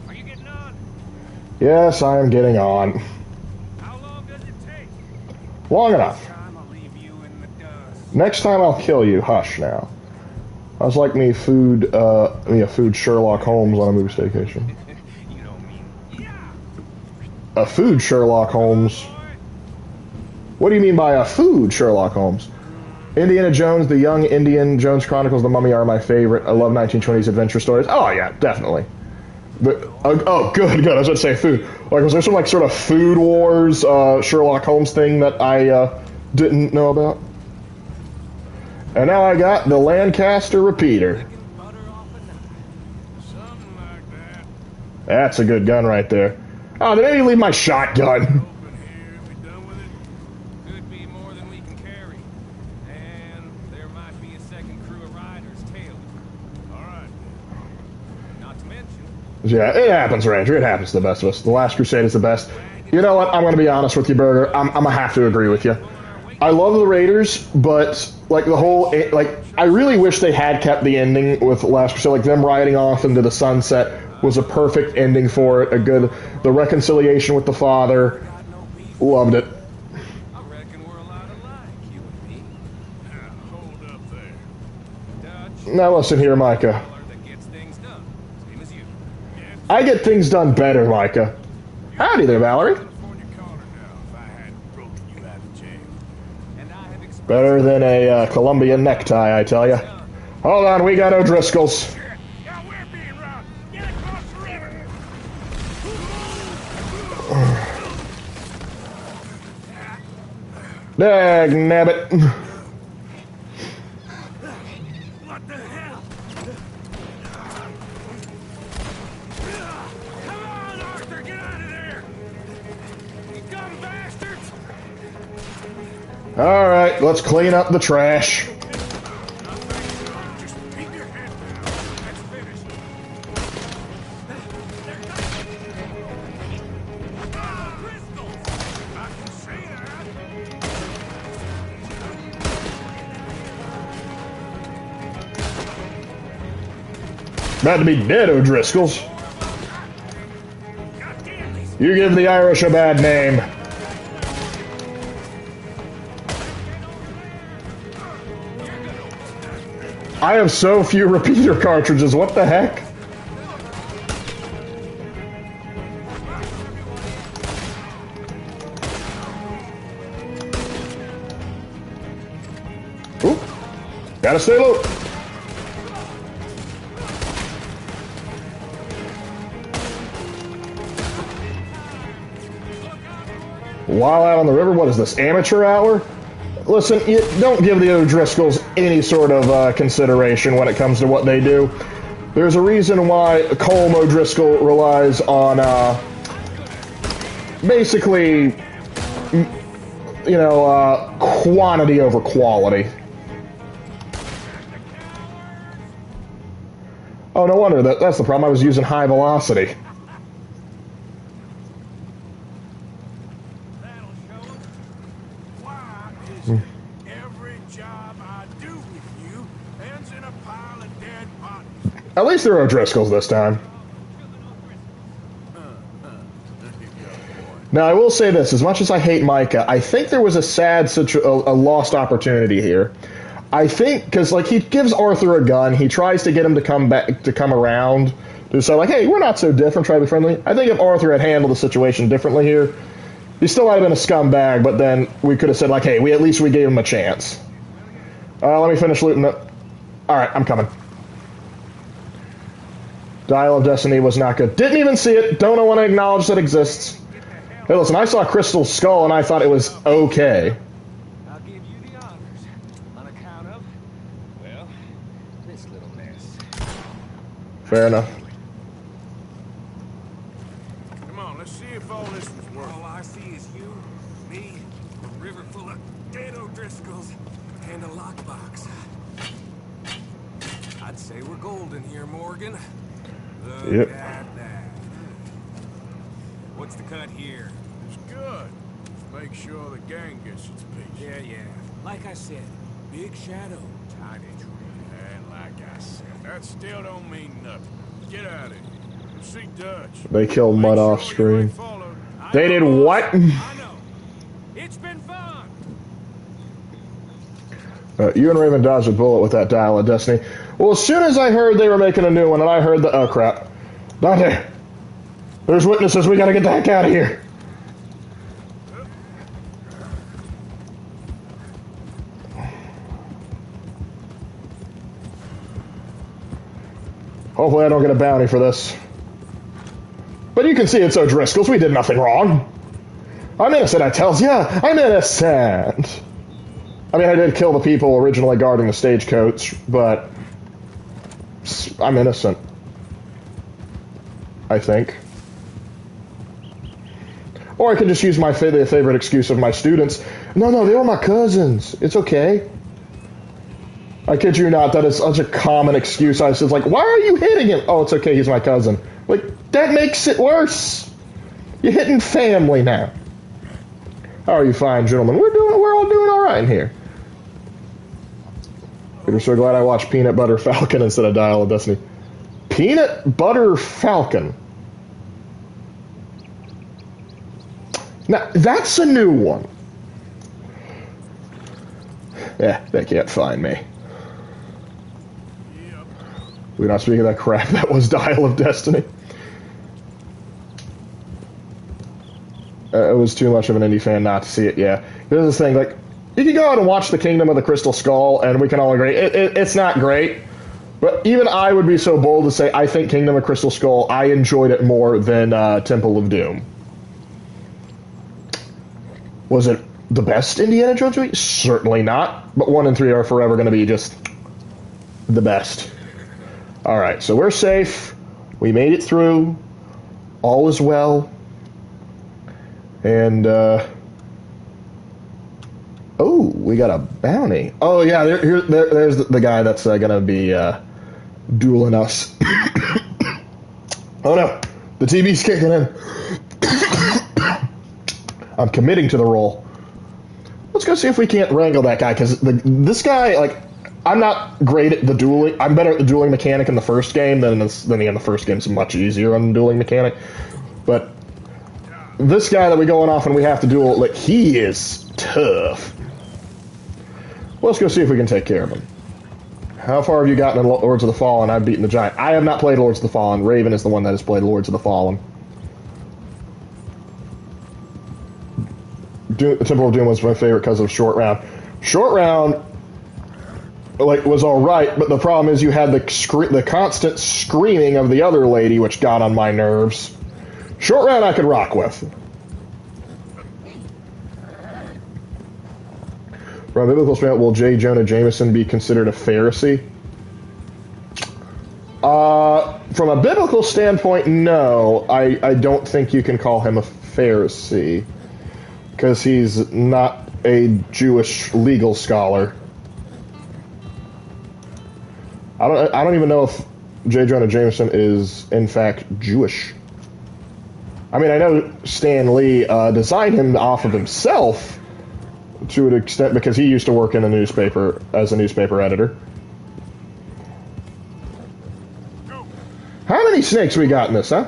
Are you getting on? Yes, I am getting on. How long does it take? Long enough. Time I'll leave you in the dust. Next time I'll kill you. Hush now. I was like me a food Sherlock Holmes on a movie staycation. You don't mean yeah. A food Sherlock Holmes? What do you mean by a food Sherlock Holmes? Indiana Jones, The Young Indian Jones Chronicles, The Mummy are my favorite. I love 1920s adventure stories. Oh yeah, definitely. But oh, good. I was going to say food. Like, was there some like sort of Food Wars Sherlock Holmes thing that I didn't know about? And now I got the Lancaster repeater. Something like that. That's a good gun right there. Oh, they made me leave my shotgun. Open here, we done with it. Could be more than we can carry. And there might be a second crew of riders tailing. Alright. Not to mention, Yeah, it happens, Ranger. It happens to the best of us. The Last Crusade is the best. You know what? I'm going to be honest with you, Burger. I'm going to have to agree with you. I love the Raiders, but like the whole, like, I really wish they had kept the ending with Last Crusade. Like them riding off into the sunset was a perfect ending for it. The reconciliation with the father, loved it. I reckon we're a lot alike, you and me. Hold up there. Dutch, Now listen here, Micah. feller that gets things done. Same as you. Yes. I get things done better, Micah. Howdy there, Valerie. California caller now if I hadn't broken you out of jail. And I have expressed Better than a Colombian necktie, I tell ya. Hold on, we got O'Driscolls. yeah, we're being robbed. Get across the river. Dag nabbit. What the hell? Come on, Arthur, get out of there! You dumb bastards! All right, let's clean up the trash. Just keep your head down. Let's finish. Ah, crystals! I can see that. About to be dead, O'Driscolls. You give the Irish a bad name. I have so few repeater cartridges, what the heck? Oop. Gotta stay low. While out on the river, what is this, amateur hour? Listen, you don't give the O'Driscolls any sort of consideration when it comes to what they do. There's a reason why Colm O'Driscoll relies on, basically, you know, quantity over quality. Oh, no wonder. That's the problem. I was using high velocity. Every job I do with you ends in a pile of dead bodies. At least they're O'Driscolls this time. Now, I will say this. As much as I hate Micah, I think there was a lost opportunity here. I think, because, like, he gives Arthur a gun. He tries to get him to come around. To say, like, hey, we're not so different. Try to be friendly. I think if Arthur had handled the situation differently here, he still might have been a scumbag, but then we could have said, like, hey, at least we gave him a chance. Let me finish looting up. Alright, I'm coming. Dial of Destiny was not good. Didn't even see it. Don't want to acknowledge that it exists. Hey, listen, I saw Crystal Skull and I thought it was okay. I'll give you the honors on account of, well, this little mess. Fair enough. Come on, let's see if all this was worth. All I see is you, me, a river full of dead O'Driscolls, and a lockbox. I'd say we're golden here, Morgan. Look Yep. at that. What's the cut here? It's good. Just make sure the gang gets its piece. Yeah. Like I said, big shadow, tiny tree. And like I said, that still don't mean nothing. Get out of here. Go see Dutch. They killed Mud off screen. They did what? I know. It's been fun. You and Raymond dodged a bullet with that Dial of Destiny. Well, as soon as I heard they were making a new one, and I heard the... Oh, crap. Dante! There's witnesses. We gotta get the heck out of here. Hopefully I don't get a bounty for this. But you can see it's O'Driscolls. We did nothing wrong. I'm innocent, I tells ya. I'm innocent. I mean, I did kill the people originally guarding the stagecoach, but I'm innocent. I think. Or I could just use my favorite excuse of my students. No, they were my cousins. It's okay. I kid you not, that is such a common excuse. I said, like, why are you hitting him? Oh, it's okay, he's my cousin. Like, that makes it worse. You're hitting family now. How are you fine, gentlemen? We're all doing all right in here. Peter, so glad I watched Peanut Butter Falcon instead of Dial of Destiny. Peanut Butter Falcon. Now, that's a new one. Yeah, they can't find me. We're not speaking of that crap. That was Dial of Destiny. It was too much of an indie fan not to see it, yeah. Here's the thing, like, you can go out and watch The Kingdom of the Crystal Skull, and we can all agree, it's not great. But even I would be so bold to say I think Kingdom of Crystal Skull, I enjoyed it more than Temple of Doom. Was it the best Indiana Jones movie? Certainly not. But 1 and 3 are forever going to be just the best. Alright, so we're safe. We made it through. All is well. And, oh, we got a bounty. Oh, yeah, there's the guy that's going to be dueling us. Oh, no. The TV's kicking in. I'm committing to the role. Let's go see if we can't wrangle that guy, because this guy, like, I'm not great at the dueling. I'm better at the dueling mechanic in the first game than the first game's much easier on the dueling mechanic. But this guy that we go on off and we have to duel, like, he is tough. Well, let's go see if we can take care of him. How far have you gotten in Lords of the Fallen? I've beaten the giant. I have not played Lords of the Fallen. Raven is the one that has played Lords of the Fallen. Temple of Doom was my favorite because of Short Round. Short Round, like, was all right, but the problem is you had the constant screaming of the other lady, which got on my nerves. Short Round I could rock with. From a biblical standpoint, will J. Jonah Jameson be considered a Pharisee? From a biblical standpoint, no. I don't think you can call him a Pharisee, because he's not a Jewish legal scholar. I don't even know if J. Jonah Jameson is, in fact, Jewish. I mean, I know Stan Lee designed him off of himself, to an extent, because he used to work in a newspaper as a newspaper editor. How many snakes we got in this, huh?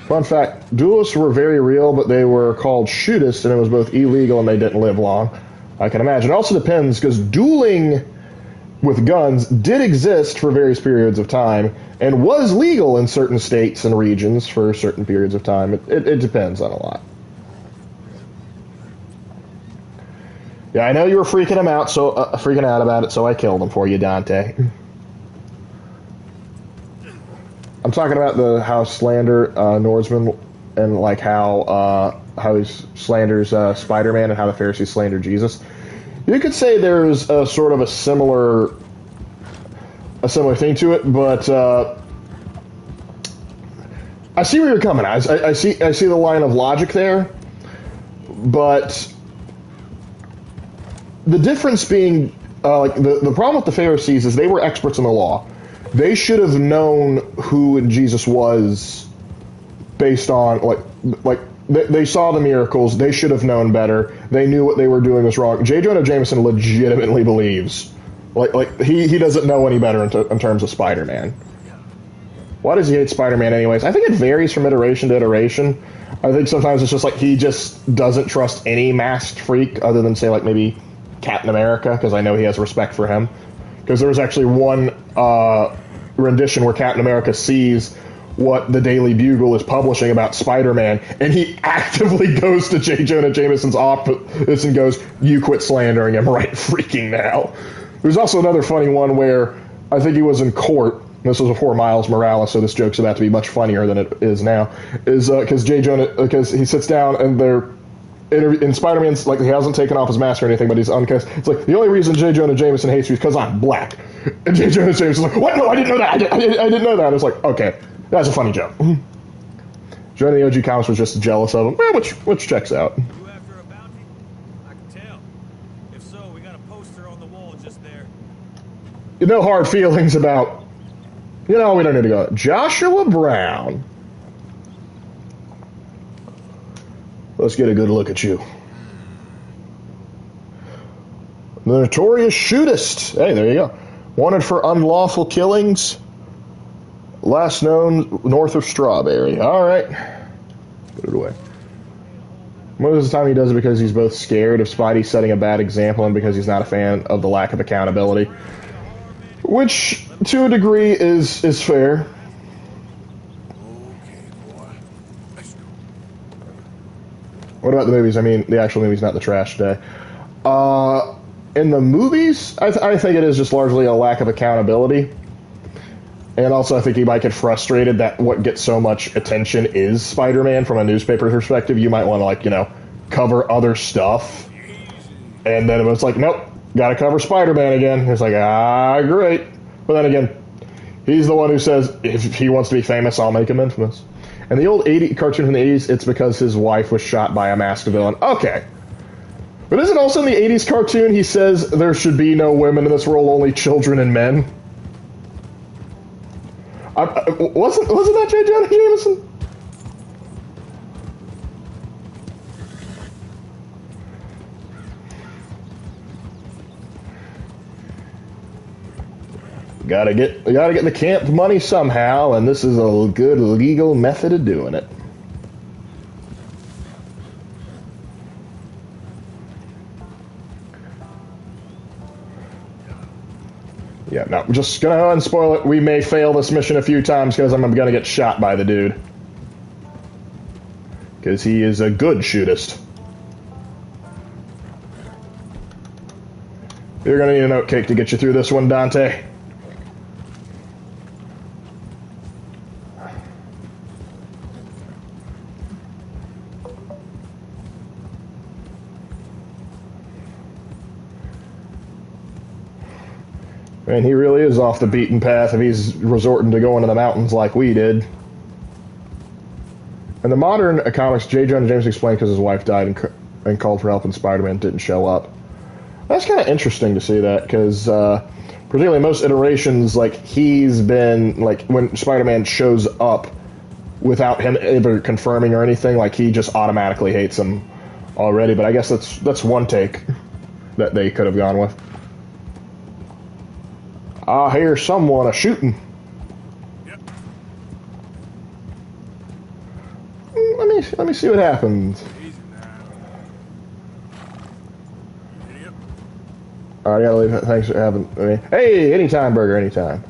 Fun fact, duelists were very real, but they were called shootists, and it was both illegal and they didn't live long. I can imagine. It also depends, because dueling with guns did exist for various periods of time and was legal in certain states and regions for certain periods of time. It depends on a lot. Yeah, I know you were freaking him out, freaking out about it, so I killed him for you, Dante. I'm talking about how slander Norseman and like how he slanders Spider-Man and how the Pharisees slander Jesus. You could say there's a sort of a similar thing to it, but I see where you're coming at. I see the line of logic there, but the difference being like the problem with the Pharisees is they were experts in the law. They should have known who Jesus was based on like they saw the miracles. They should have known better. They knew what they were doing was wrong. J. Jonah Jameson legitimately believes, like he doesn't know any better in terms of Spider-Man. Why does he hate Spider-Man anyways? I think it varies from iteration to iteration. I think sometimes it's just like he just doesn't trust any masked freak other than, say, like maybe Captain America, because I know he has respect for him. Because there was actually one rendition where Captain America sees what the Daily Bugle is publishing about Spider-Man, and he actively goes to J. Jonah Jameson's office and goes, "You quit slandering him right freaking now." There's also another funny one where I think he was in court. This was before Miles Morales, so this joke's about to be much funnier than it is now. Is because because he sits down and they're in Spider-Man's, like, he hasn't taken off his mask or anything, but he's uncast. It's like, the only reason J. Jonah Jameson hates me is because I'm black. And J. Jonah Jameson's like, what? No, I didn't know that. I didn't know that. It's like, okay, that's a funny joke. Joining the OG Comics was just jealous of him, which checks out. You after a bounty? I can tell. If so, we got a poster on the wall just there. No hard feelings about, we don't need to go. Joshua Brown. Let's get a good look at you. The notorious shootist. Hey, there you go. Wanted for unlawful killings. Last known north of Strawberry. All right. Put it away. Most of the time he does it because he's both scared of Spidey setting a bad example and because he's not a fan of the lack of accountability. Which, to a degree, is fair. What about the movies? I mean, the actual movies, not the trash day. In the movies, I think it is just largely a lack of accountability. And also, I think he might get frustrated that what gets so much attention is Spider-Man from a newspaper perspective. You might want to, like, cover other stuff. And then it was like, nope, gotta cover Spider-Man again. It's like, great. But then again, he's the one who says, if he wants to be famous, I'll make him infamous. And the old cartoon from the 80s, it's because his wife was shot by a masked villain. Okay. But isn't also in the 80s cartoon, he says there should be no women in this world, only children and men? Wasn't that J. Jonah Jameson? Gotta get the camp money somehow, and this is a good legal method of doing it. Yeah, no, just gonna go ahead and spoil it. We may fail this mission a few times because I'm gonna get shot by the dude. Because he is a good shootist. You're gonna need an oat cake to get you through this one, Dante. Man, he really is off the beaten path if he's resorting to going to the mountains like we did. In the modern comics, J. Jonah Jameson explained because his wife died and called for help and Spider-Man didn't show up. That's kind of interesting to see that, because particularly most iterations, like, he's been, like, when Spider-Man shows up without him ever confirming or anything, like, he just automatically hates him already. But I guess that's one take that they could have gone with. I hear someone a-shooting. Yep. Let me see what happens. Easy now. Yep. Alright, I gotta leave. Thanks for having me. Hey, anytime, Burger, anytime.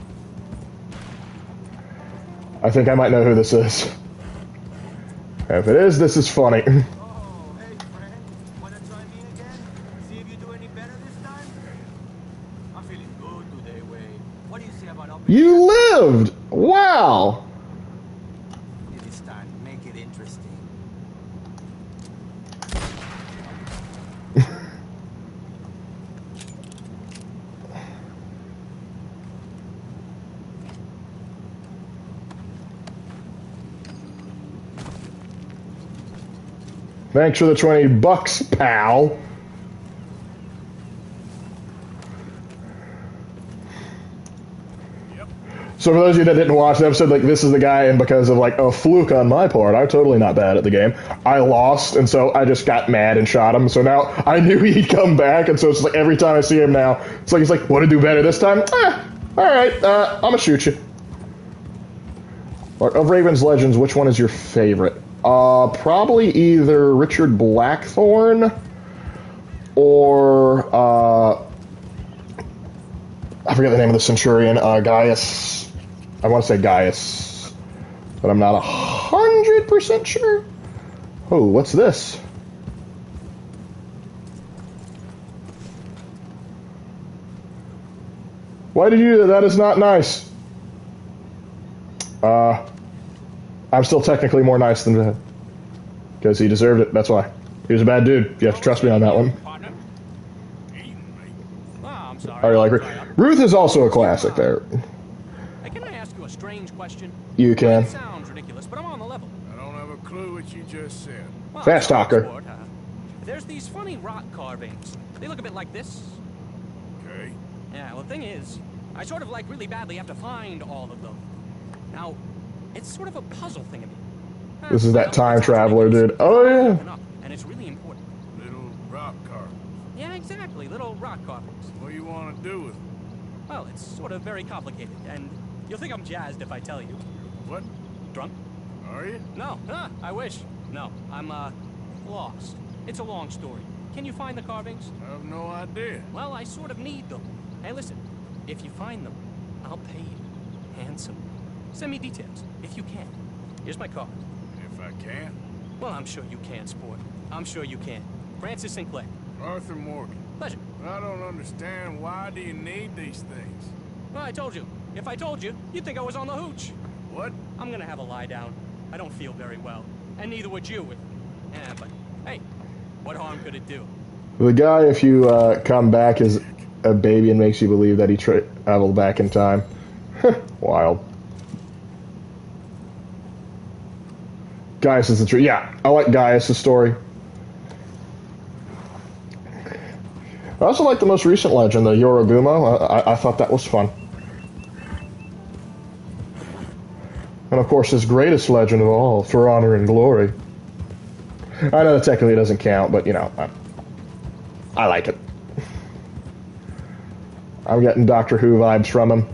I think I might know who this is. If it is, this is funny. Oh, hey, friend. Wanna try me again? See if you do any better this time? I'm feeling good today, Wade. What do you say about up? You lived! Wow! This time, make it interesting. Thanks for the $20, pal. So for those of you that didn't watch the episode, like, this is the guy, and because of, like, a fluke on my part, I'm totally not bad at the game, I lost, and so I just got mad and shot him. So now I knew he'd come back, and so it's like every time I see him now, it's like he's like, want to do better this time? Alright, I'm gonna shoot you. Of Raven's Legends, which one is your favorite? Probably either Richard Blackthorne or, I forget the name of the Centurion, Gaius. I want to say Gaius, but I'm not 100% sure. Oh, what's this? Why did you do that? That is not nice. I'm still technically more nice than that. Because he deserved it, that's why. He was a bad dude. You have to trust me on that one. I'm sorry. Are you like Ruth is also a classic there. Hey, can I ask you a strange question? You can. It sounds ridiculous, but I'm on the level. I don't have a clue what you just said. Well, Fast I'm talker. sport, huh? There's these funny rock carvings. They look a bit like this. Okay. Yeah, well, the thing is, I sort of like really badly have to find all of them. Now, it's sort of a puzzle thing to me. This is that time traveler, dude. Oh, yeah. And it's really important. Little rock carvings. Yeah, exactly. Little rock carvings. What do you want to do with them? Well, it's sort of very complicated, and you'll think I'm jazzed if I tell you. What? Drunk? Are you? No, I wish. No, I'm, lost. It's a long story. Can you find the carvings? I have no idea. Well, I sort of need them. Hey, listen, if you find them, I'll pay you handsomely. Send me details, if you can. Here's my card. If I can. Well, I'm sure you can, sport. I'm sure you can. Francis Sinclair. Arthur Morgan. Pleasure. I don't understand. Why do you need these things? Well, I told you. If I told you, you'd think I was on the hooch. What? I'm gonna have a lie down. I don't feel very well. And neither would you. Yeah, but, hey, what harm could it do? The guy, if you come back as a baby and makes you believe that he traveled back in time. Wild. Gaius is the true. Yeah, I like Gaius' story. I also like the most recent legend, the Yorigumo. I thought that was fun. And of course, his greatest legend of all, For Honor and Glory. I know that technically doesn't count, but you know, I like it. I'm getting Doctor Who vibes from him.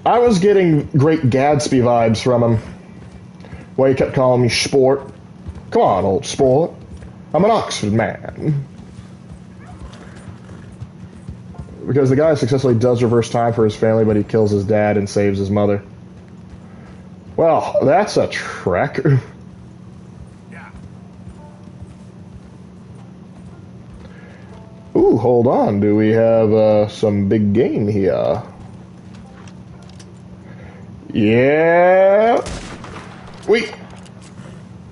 I was getting great Gatsby vibes from him. Where he kept calling me sport. Come on, old sport. I'm an Oxford man. Because the guy successfully does reverse time for his family, but he kills his dad and saves his mother. Well, that's a trek. Ooh, hold on. Do we have some big game here? Yeah. We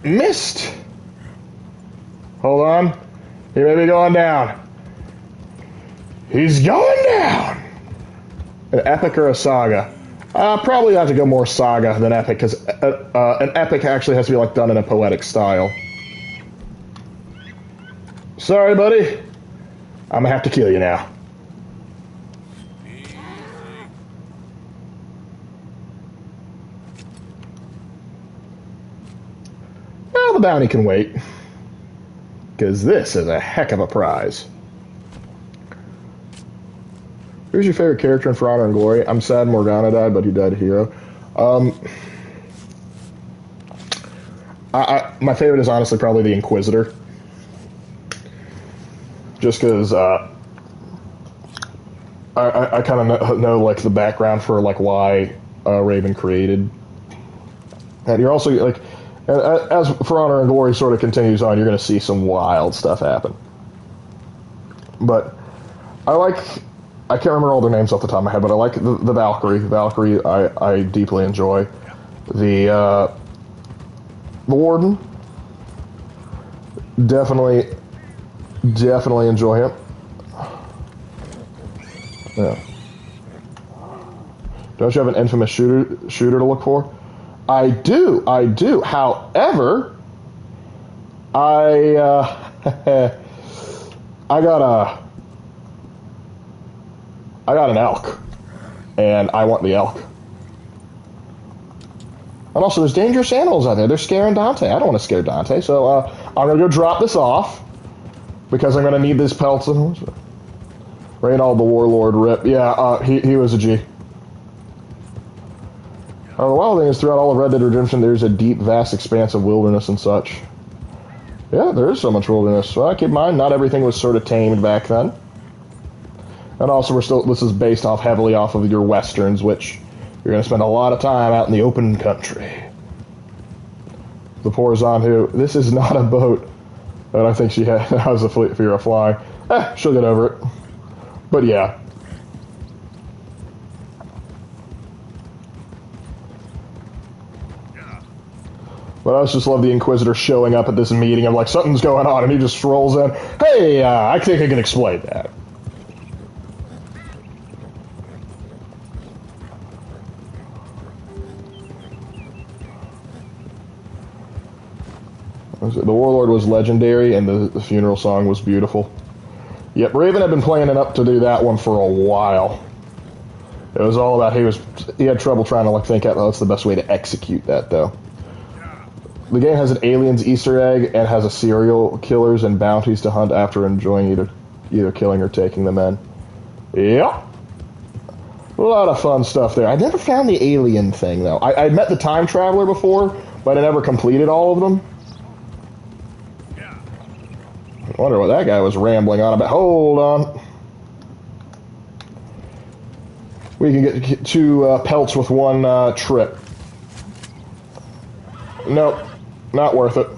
missed. Hold on. He may be going down. He's going down. An epic or a saga? Probably have to go more saga than epic, because an epic actually has to be like done in a poetic style. Sorry, buddy. I'm gonna have to kill you now. Well, the bounty can wait, because this is a heck of a prize. Who's your favorite character in For Honor and Glory? I'm sad Morgana died, but he died a hero. My favorite is honestly probably the Inquisitor. Just because I kind of know like the background for like why Raven created. And you're also like, as For Honor and Glory sort of continues on, you're going to see some wild stuff happen. But I can't remember all their names off the top of my head, but I like the Valkyrie. Valkyrie, I deeply enjoy. The Warden, definitely enjoy him. Yeah. Don't you have an infamous shooter to look for? I do. However, I got an elk, and I want the elk. And also, there's dangerous animals out there. They're scaring Dante. I don't want to scare Dante, so I'm going to go drop this off, because I'm going to need these pelts. Reynald the Warlord, rip. Yeah, he was a G. The wild thing is, throughout all of Red Dead Redemption, there's a deep, vast expanse of wilderness and such. Yeah, there is so much wilderness. Well, keep in mind, not everything was sort of tamed back then. And also, this is based heavily off of your westerns, which you're going to spend a lot of time out in the open country. The Porzon, who, this is not a boat that I think she has a fear of flying. She'll get over it. But yeah. But I just love the Inquisitor showing up at this meeting. I'm like, something's going on, and he just strolls in. Hey, I think I can explain that. The Warlord was legendary, and the funeral song was beautiful. Yep, Raven had been playing it up to do that one for a while. It was all about he had trouble trying to think out what's the best way to execute that, though. The game has an aliens Easter egg and has a serial killers and bounties to hunt after, enjoying either killing or taking the men. Yeah. A lot of fun stuff there. I never found the alien thing, though. I'd met the time traveler before, but I never completed all of them. I wonder what that guy was rambling on about. Hold on. We can get 2 pelts with 1 trip. Nope. Not worth it.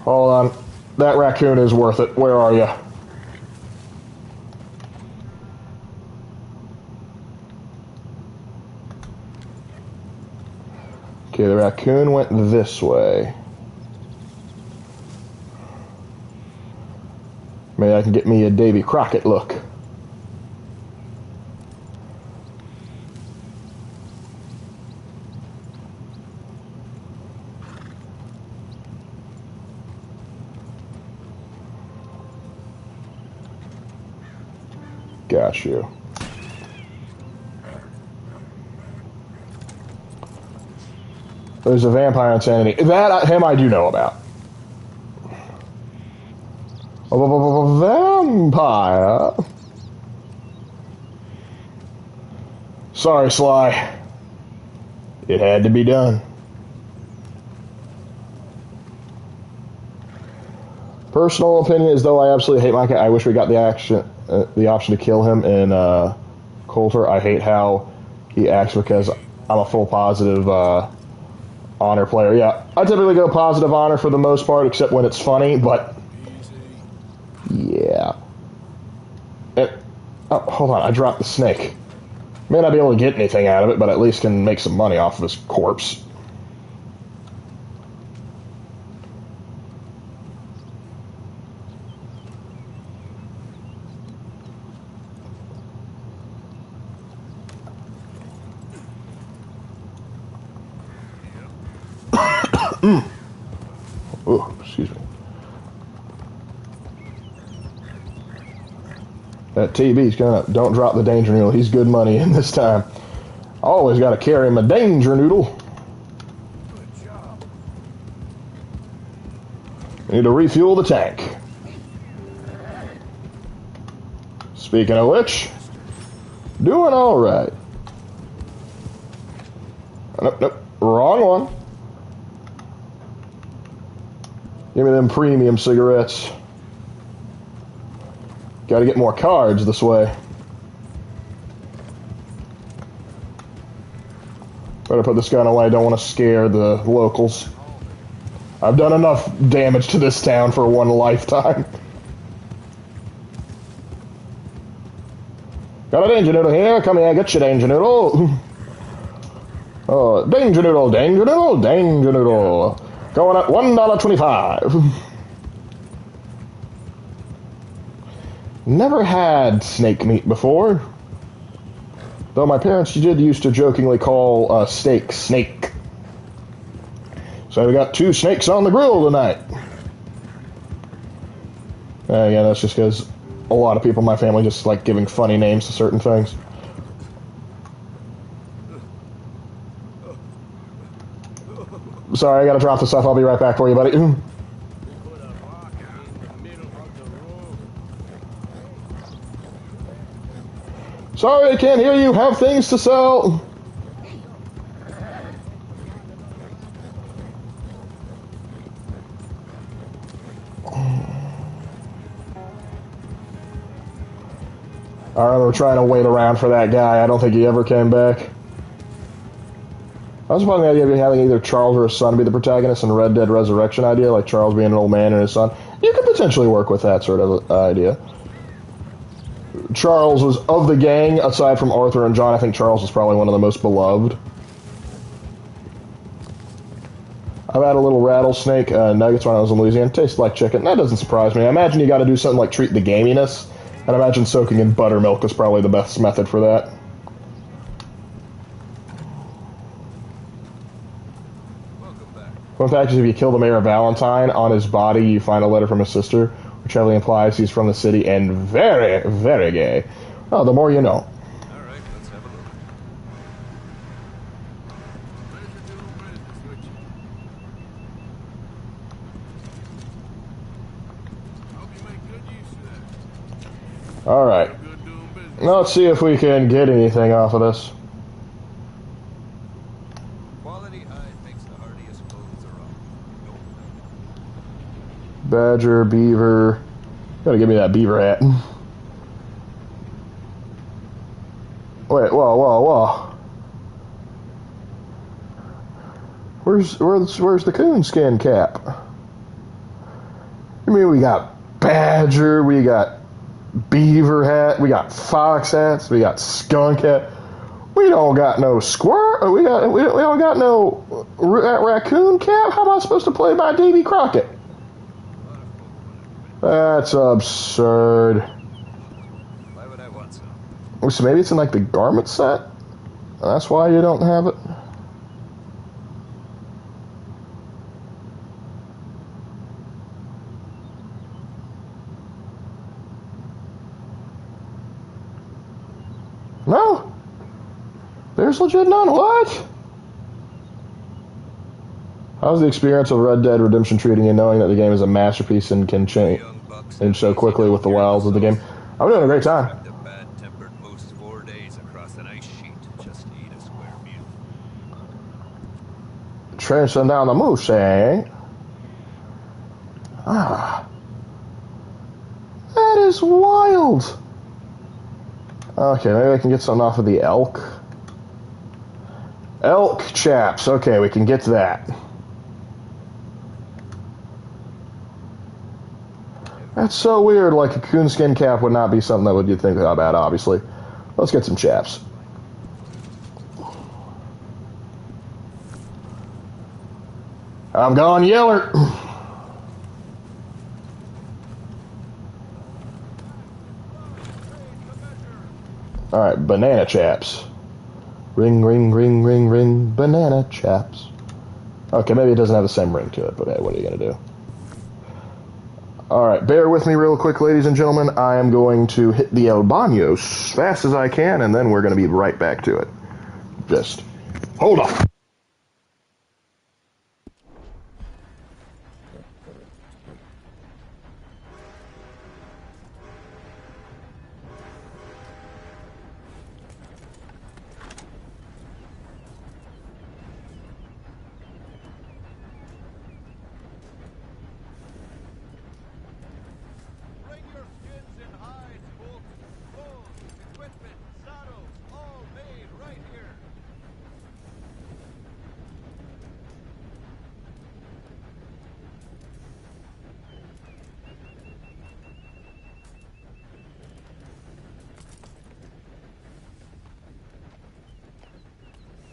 Hold on. That raccoon is worth it. Where are you? Okay, the raccoon went this way. Maybe I can get me a Davy Crockett look. Got you. There's a vampire insanity. Him I do know about. A vampire. Sorry, Sly. It had to be done. Personal opinion is, though, I absolutely hate my cat. I wish we got the option to kill him in Coulter. I hate how he acts because I'm a full positive honor player. Yeah, I typically go positive honor for the most part, except when it's funny, but yeah. Oh, hold on, I dropped the snake. May not be able to get anything out of it, but at least can make some money off of his corpse. Oh, excuse me. That TB's gonna, don't drop the danger noodle. He's good money in this time. Always gotta carry him a danger noodle. Good job. Need to refuel the tank. Speaking of which, doing alright. Nope, wrong one. Give me them premium cigarettes. Gotta get more cards this way. Better put this gun away, don't want to scare the locals. I've done enough damage to this town for one lifetime. Got a danger noodle here, come here, get your danger noodle. Oh, danger noodle, danger noodle, danger noodle. Going at $1.25. Never had snake meat before. Though my parents did used to jokingly call steak snake. So we got 2 snakes on the grill tonight. Yeah, that's just because a lot of people in my family just like giving funny names to certain things. Sorry, I gotta drop the stuff. I'll be right back for you, buddy. Sorry, I can't hear you. Have things to sell. I remember trying to wait around for that guy. I don't think he ever came back. I was finding the idea of having either Charles or his son be the protagonist in Red Dead Resurrection idea, like Charles being an old man and his son. You could potentially work with that sort of idea. Charles was, of the gang, aside from Arthur and John, I think Charles was probably one of the most beloved. I've had a little rattlesnake nuggets when I was in Louisiana. Tastes like chicken. That doesn't surprise me. I imagine you got to do something like treat the gaminess, and I imagine soaking in buttermilk is probably the best method for that. Fun fact is, if you kill the Mayor of Valentine, on his body you find a letter from his sister, which heavily implies he's from the city and very, very gay. Oh, the more you know. Alright, let's have a look. Alright. Now let's see if we can get anything off of this. Quality hide makes the hardiest clothes around. Badger, beaver. Gotta give me that beaver hat. Wait, whoa. Where's the coonskin cap? I mean, we got badger, we got beaver hat, we got fox hats, we got skunk hat. We don't got no squirrel. We don't got no raccoon cap. How am I supposed to play by Davy Crockett? That's absurd. Why would I want some? So maybe it's in like the garment set? That's why you don't have it? No. There's legit none. What? How's the experience of Red Dead Redemption treating you, knowing that the game is a masterpiece and can change so quickly with the wilds of the game? I'm doing a great time. The bad-tempered moose 4 days across an ice sheet, just Chasing down the moose, eh? Ah. That is wild. Okay, maybe I can get something off of the elk. Elk chaps. Okay, we can get to that. That's so weird. Like a coonskin cap would not be something that you'd think about, obviously. Let's get some chaps. I'm going yeller. Alright, banana chaps. Ring, ring, ring, ring, ring, banana chaps. Okay, maybe it doesn't have the same ring to it, but hey, what are you going to do? Alright, bear with me real quick, ladies and gentlemen. I am going to hit the El Baño as fast as I can, and then we're going to be right back to it. Just hold on. Bring your skins and hides, folks. Clothes, equipment, saddles, all made right here.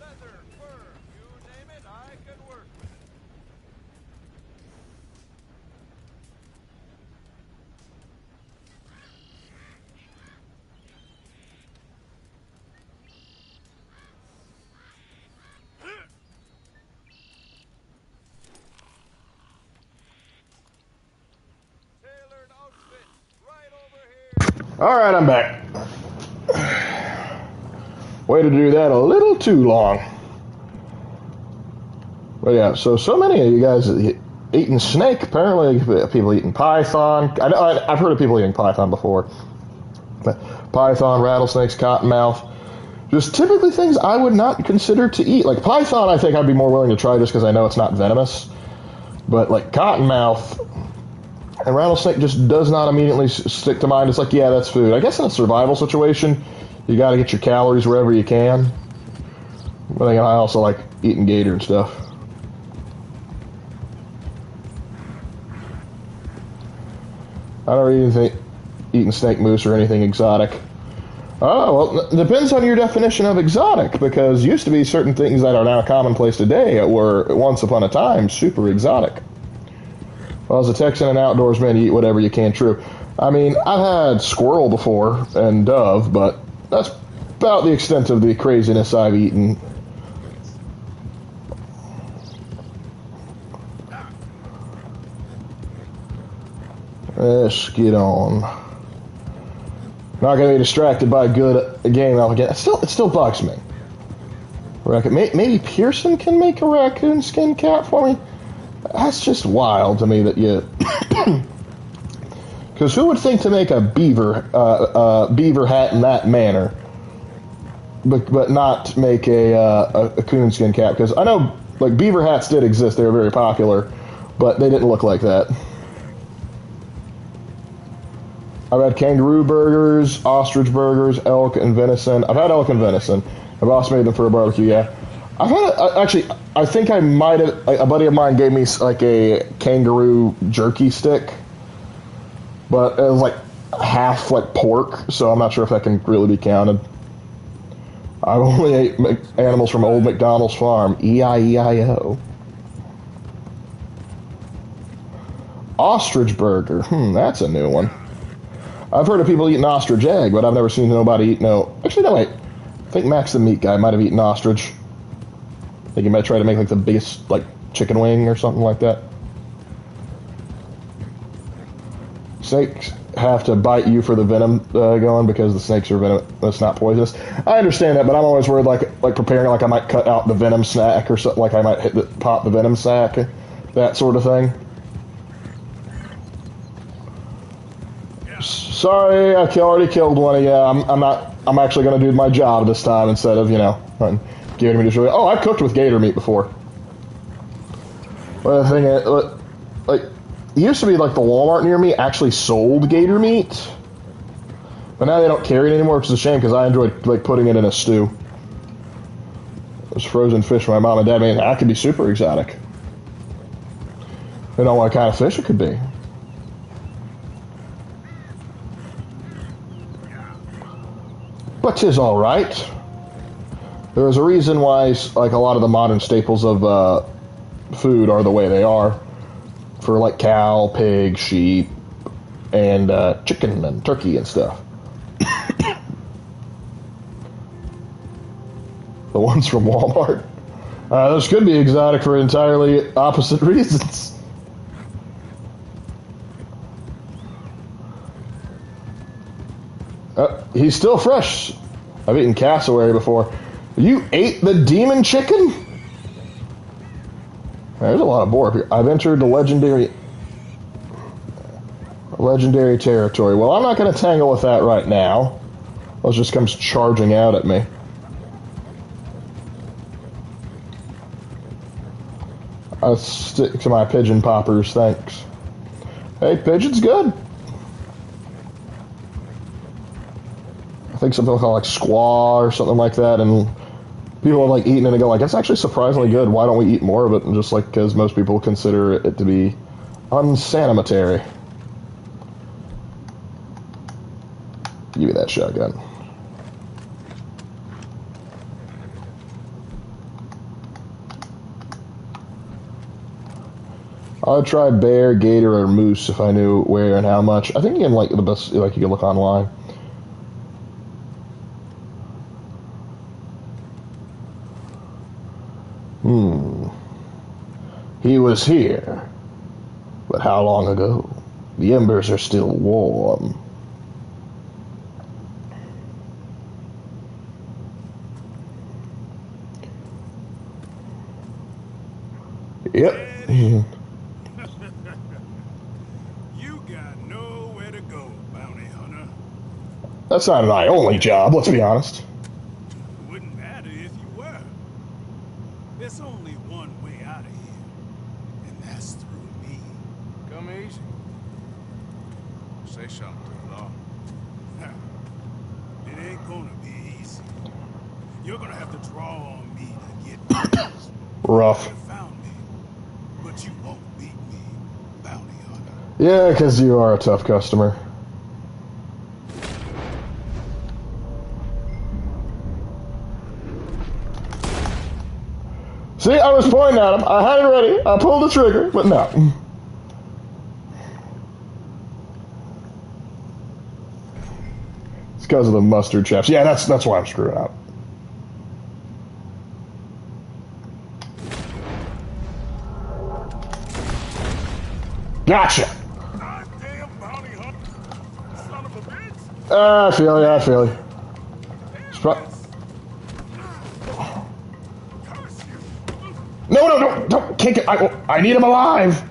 Leather, fur, you name it, I can work with it. Tailored outfit, right over here. Alright, I'm back. Way to do that a little too long. But yeah, so many of you guys eating snake. Apparently, people eating python. I've heard of people eating python before. But python, rattlesnakes, cottonmouth. Just typically things I would not consider to eat. Like python, I think I'd be more willing to try just because I know it's not venomous. But like cottonmouth and rattlesnake just does not immediately stick to mind. It's like, yeah, that's food. I guess in a survival situation, you got to get your calories wherever you can. But I also like eating gator and stuff. I don't even think eating snake moose or anything exotic. Oh, well, it depends on your definition of exotic, because used to be certain things that are now commonplace today were, once upon a time, super exotic. Well, as a Texan and outdoorsman, you eat whatever you can, true. I mean, I've had squirrel before, and dove, but that's about the extent of the craziness I've eaten. Let's get on. Not gonna be distracted by a good game again. It still bugs me. Maybe Pearson can make a raccoon skin cap for me. That's just wild to me that you. Because who would think to make a beaver hat in that manner, but not make a coonskin cap? Because I know like beaver hats did exist; they were very popular, but they didn't look like that. I've had kangaroo burgers, ostrich burgers, elk and venison. I've had elk and venison. I've also made them for a barbecue, yeah. I've had, actually, I think I might have, a buddy of mine gave me like a kangaroo jerky stick. But it was like half like pork, so I'm not sure if that can really be counted. I've only ate animals from Old McDonald's farm, E-I-E-I-O. Ostrich burger, that's a new one. I've heard of people eating ostrich egg, but I've never seen nobody eat Actually, no, wait. I think Max the Meat Guy might have eaten ostrich. I think he might try to make like the biggest like chicken wing or something like that. Snakes have to bite you for the venom going because the snakes are venom. That's not poisonous. I understand that, but I'm always worried like preparing like I might cut out the venom sac or something. Like I might pop the venom sac, that sort of thing. Sorry, I already killed one of you. I'm actually going to do my job this time instead of, giving me to show you. Oh, I've cooked with gator meat before. But the thing is, like, it used to be like the Walmart near me actually sold gator meat. But now they don't carry it anymore, which is a shame because I enjoyed like putting it in a stew. There's frozen fish my mom and dad made. That could be super exotic. They don't know what kind of fish it could be. But 'tis all right. There's a reason why, like, a lot of the modern staples of food are the way they are. For like cow, pig, sheep, and chicken and turkey and stuff. The ones from Walmart. Those could be exotic for entirely opposite reasons. He's still fresh. I've eaten cassowary before. You ate the demon chicken? There's a lot of boar up here. I've entered the legendary territory. Well, I'm not going to tangle with that right now. It just comes charging out at me. I'll stick to my pigeon poppers, thanks. Hey, pigeon's good. I think something called like squaw or something like that, and people are like eating it and go like, that's actually surprisingly good. Why don't we eat more of it? And just like, because most people consider it to be unsanitary. Give me that shotgun. I'd try bear, gator, or moose if I knew where and how much. I think you can like the best, like you can look online. He was here, but how long ago? The embers are still warm. Yep. You got nowhere to go, bounty hunter. That's not an eye-only job, let's be honest. Wouldn't matter if you were. There's only one way out of here, and that's through me. Come easy. Say something to the law. It ain't gonna be easy. You're gonna have to draw on me to get Rough. You found me, but you won't beat me, bounty hunter. Yeah, because you are a tough customer. See, I was pointing at him. I had it ready. I pulled the trigger, but no. It's because of the mustard chaps. Yeah, that's why I'm screwing up. Gotcha. Goddamn bounty hunter, son of a bitch. I feel you. I feel you. Curse you. No, don't kick it. I need him alive.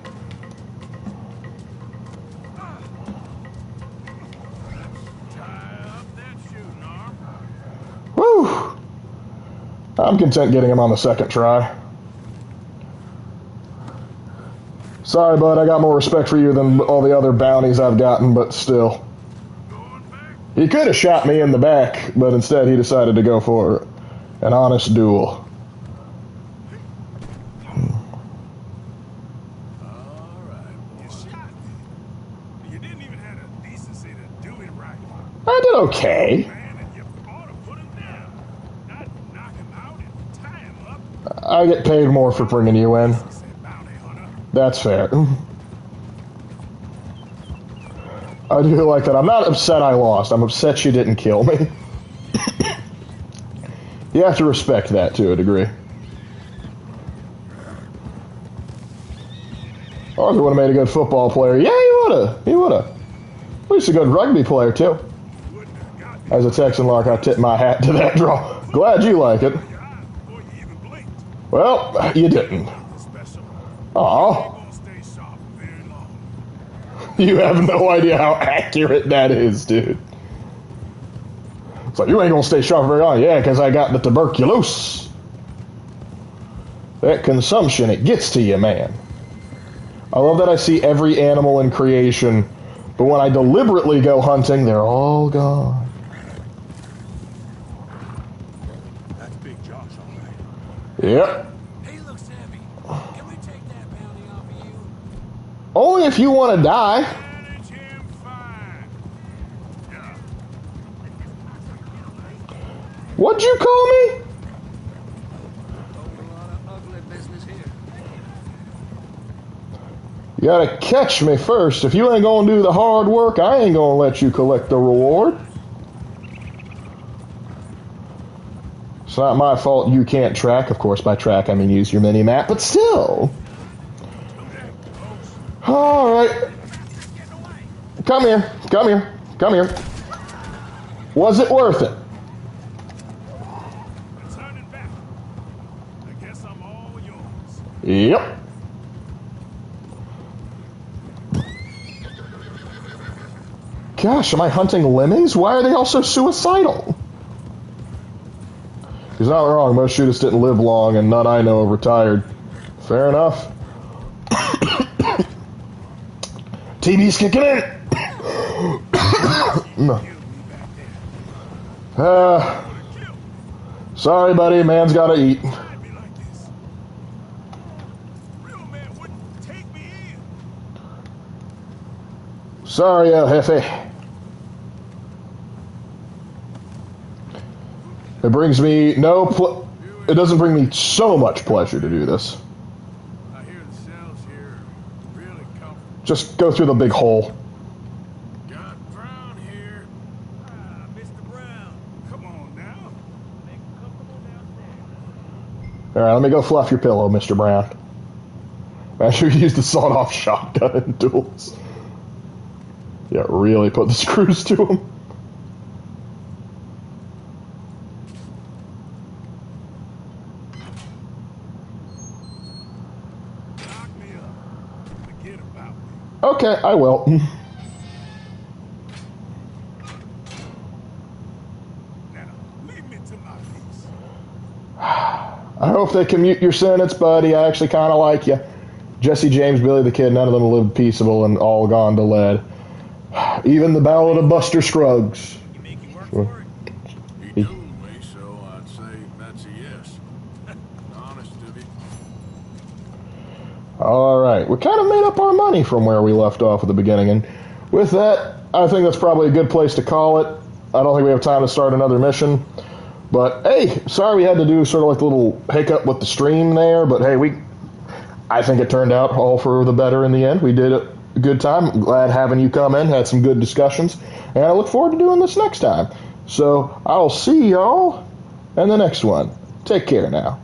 Tie up that shooting arm. Woo. I'm content getting him on the second try. Sorry, bud, I got more respect for you than all the other bounties I've gotten, but still. He could have shot me in the back, but instead he decided to go for an honest duel. Alright, you shot me. You didn't even have the decency to do it right. I did okay. Man, and you ought to put him down. Not knock him out and tie him up. I get paid more for bringing you in. That's fair. I do like that. I'm not upset I lost. I'm upset you didn't kill me. You have to respect that to a degree. Arthur would have made a good football player. Yeah, he would have. He would have. At least a good rugby player, too. As a Texan, Lark, I tip my hat to that draw. Glad you like it. Well, you didn't. Aw. You have no idea how accurate that is, dude. It's like, you ain't gonna stay sharp very long. Yeah, because I got the tuberculosis. That consumption, it gets to you, man. I love that I see every animal in creation, but when I deliberately go hunting, they're all gone. That's Big Josh, all right. Yep. He looks heavy. Can we take that bounty off of you? Only if you want to die. Manage him fine. Yeah. What'd you call me? A lot of ugly business here. You gotta catch me first. If you ain't gonna do the hard work, I ain't gonna let you collect the reward. It's not my fault you can't track. Of course, by track I mean use your mini-map, but still. Alright. Come here. Come here. Come here. Was it worth it? Turning back. I guess I'm all yours. Yep. Gosh, am I hunting lemmings? Why are they all so suicidal? He's not wrong. Most shooters didn't live long, and none I know are retired. Fair enough. TV's kicking in. Sorry, buddy. Man's got to eat. Sorry, El Jefe. It brings me it doesn't bring me so much pleasure to do this. I hear the cells here are really comfortable. Just go through the big hole. Got Brown here. Ah, Mr. Brown. Come on now. Make comfortable downstairs. Alright, let me go fluff your pillow, Mr. Brown. I should use the sawed-off shotgun in duels. Yeah, really put the screws to him. Knock me up. Forget about me. Okay, I will. Now, leave me to my peace. I hope they commute your sentence, buddy. I actually kind of like you. Jesse James, Billy the Kid, none of them lived peaceable and all gone to lead. Even the Ballad of Buster Scruggs. You make you work for it? He told me, so I'd say that's a yes. Honest to be. Alright, we kind of made up our money from where we left off at the beginning, and with that, I think that's probably a good place to call it. I don't think we have time to start another mission, but hey, sorry we had to do sort of like a little hiccup with the stream there, but hey, I think it turned out all for the better in the end. We did a good time. I'm glad having you come in, had some good discussions, and I look forward to doing this next time. So I'll see y'all in the next one. Take care now.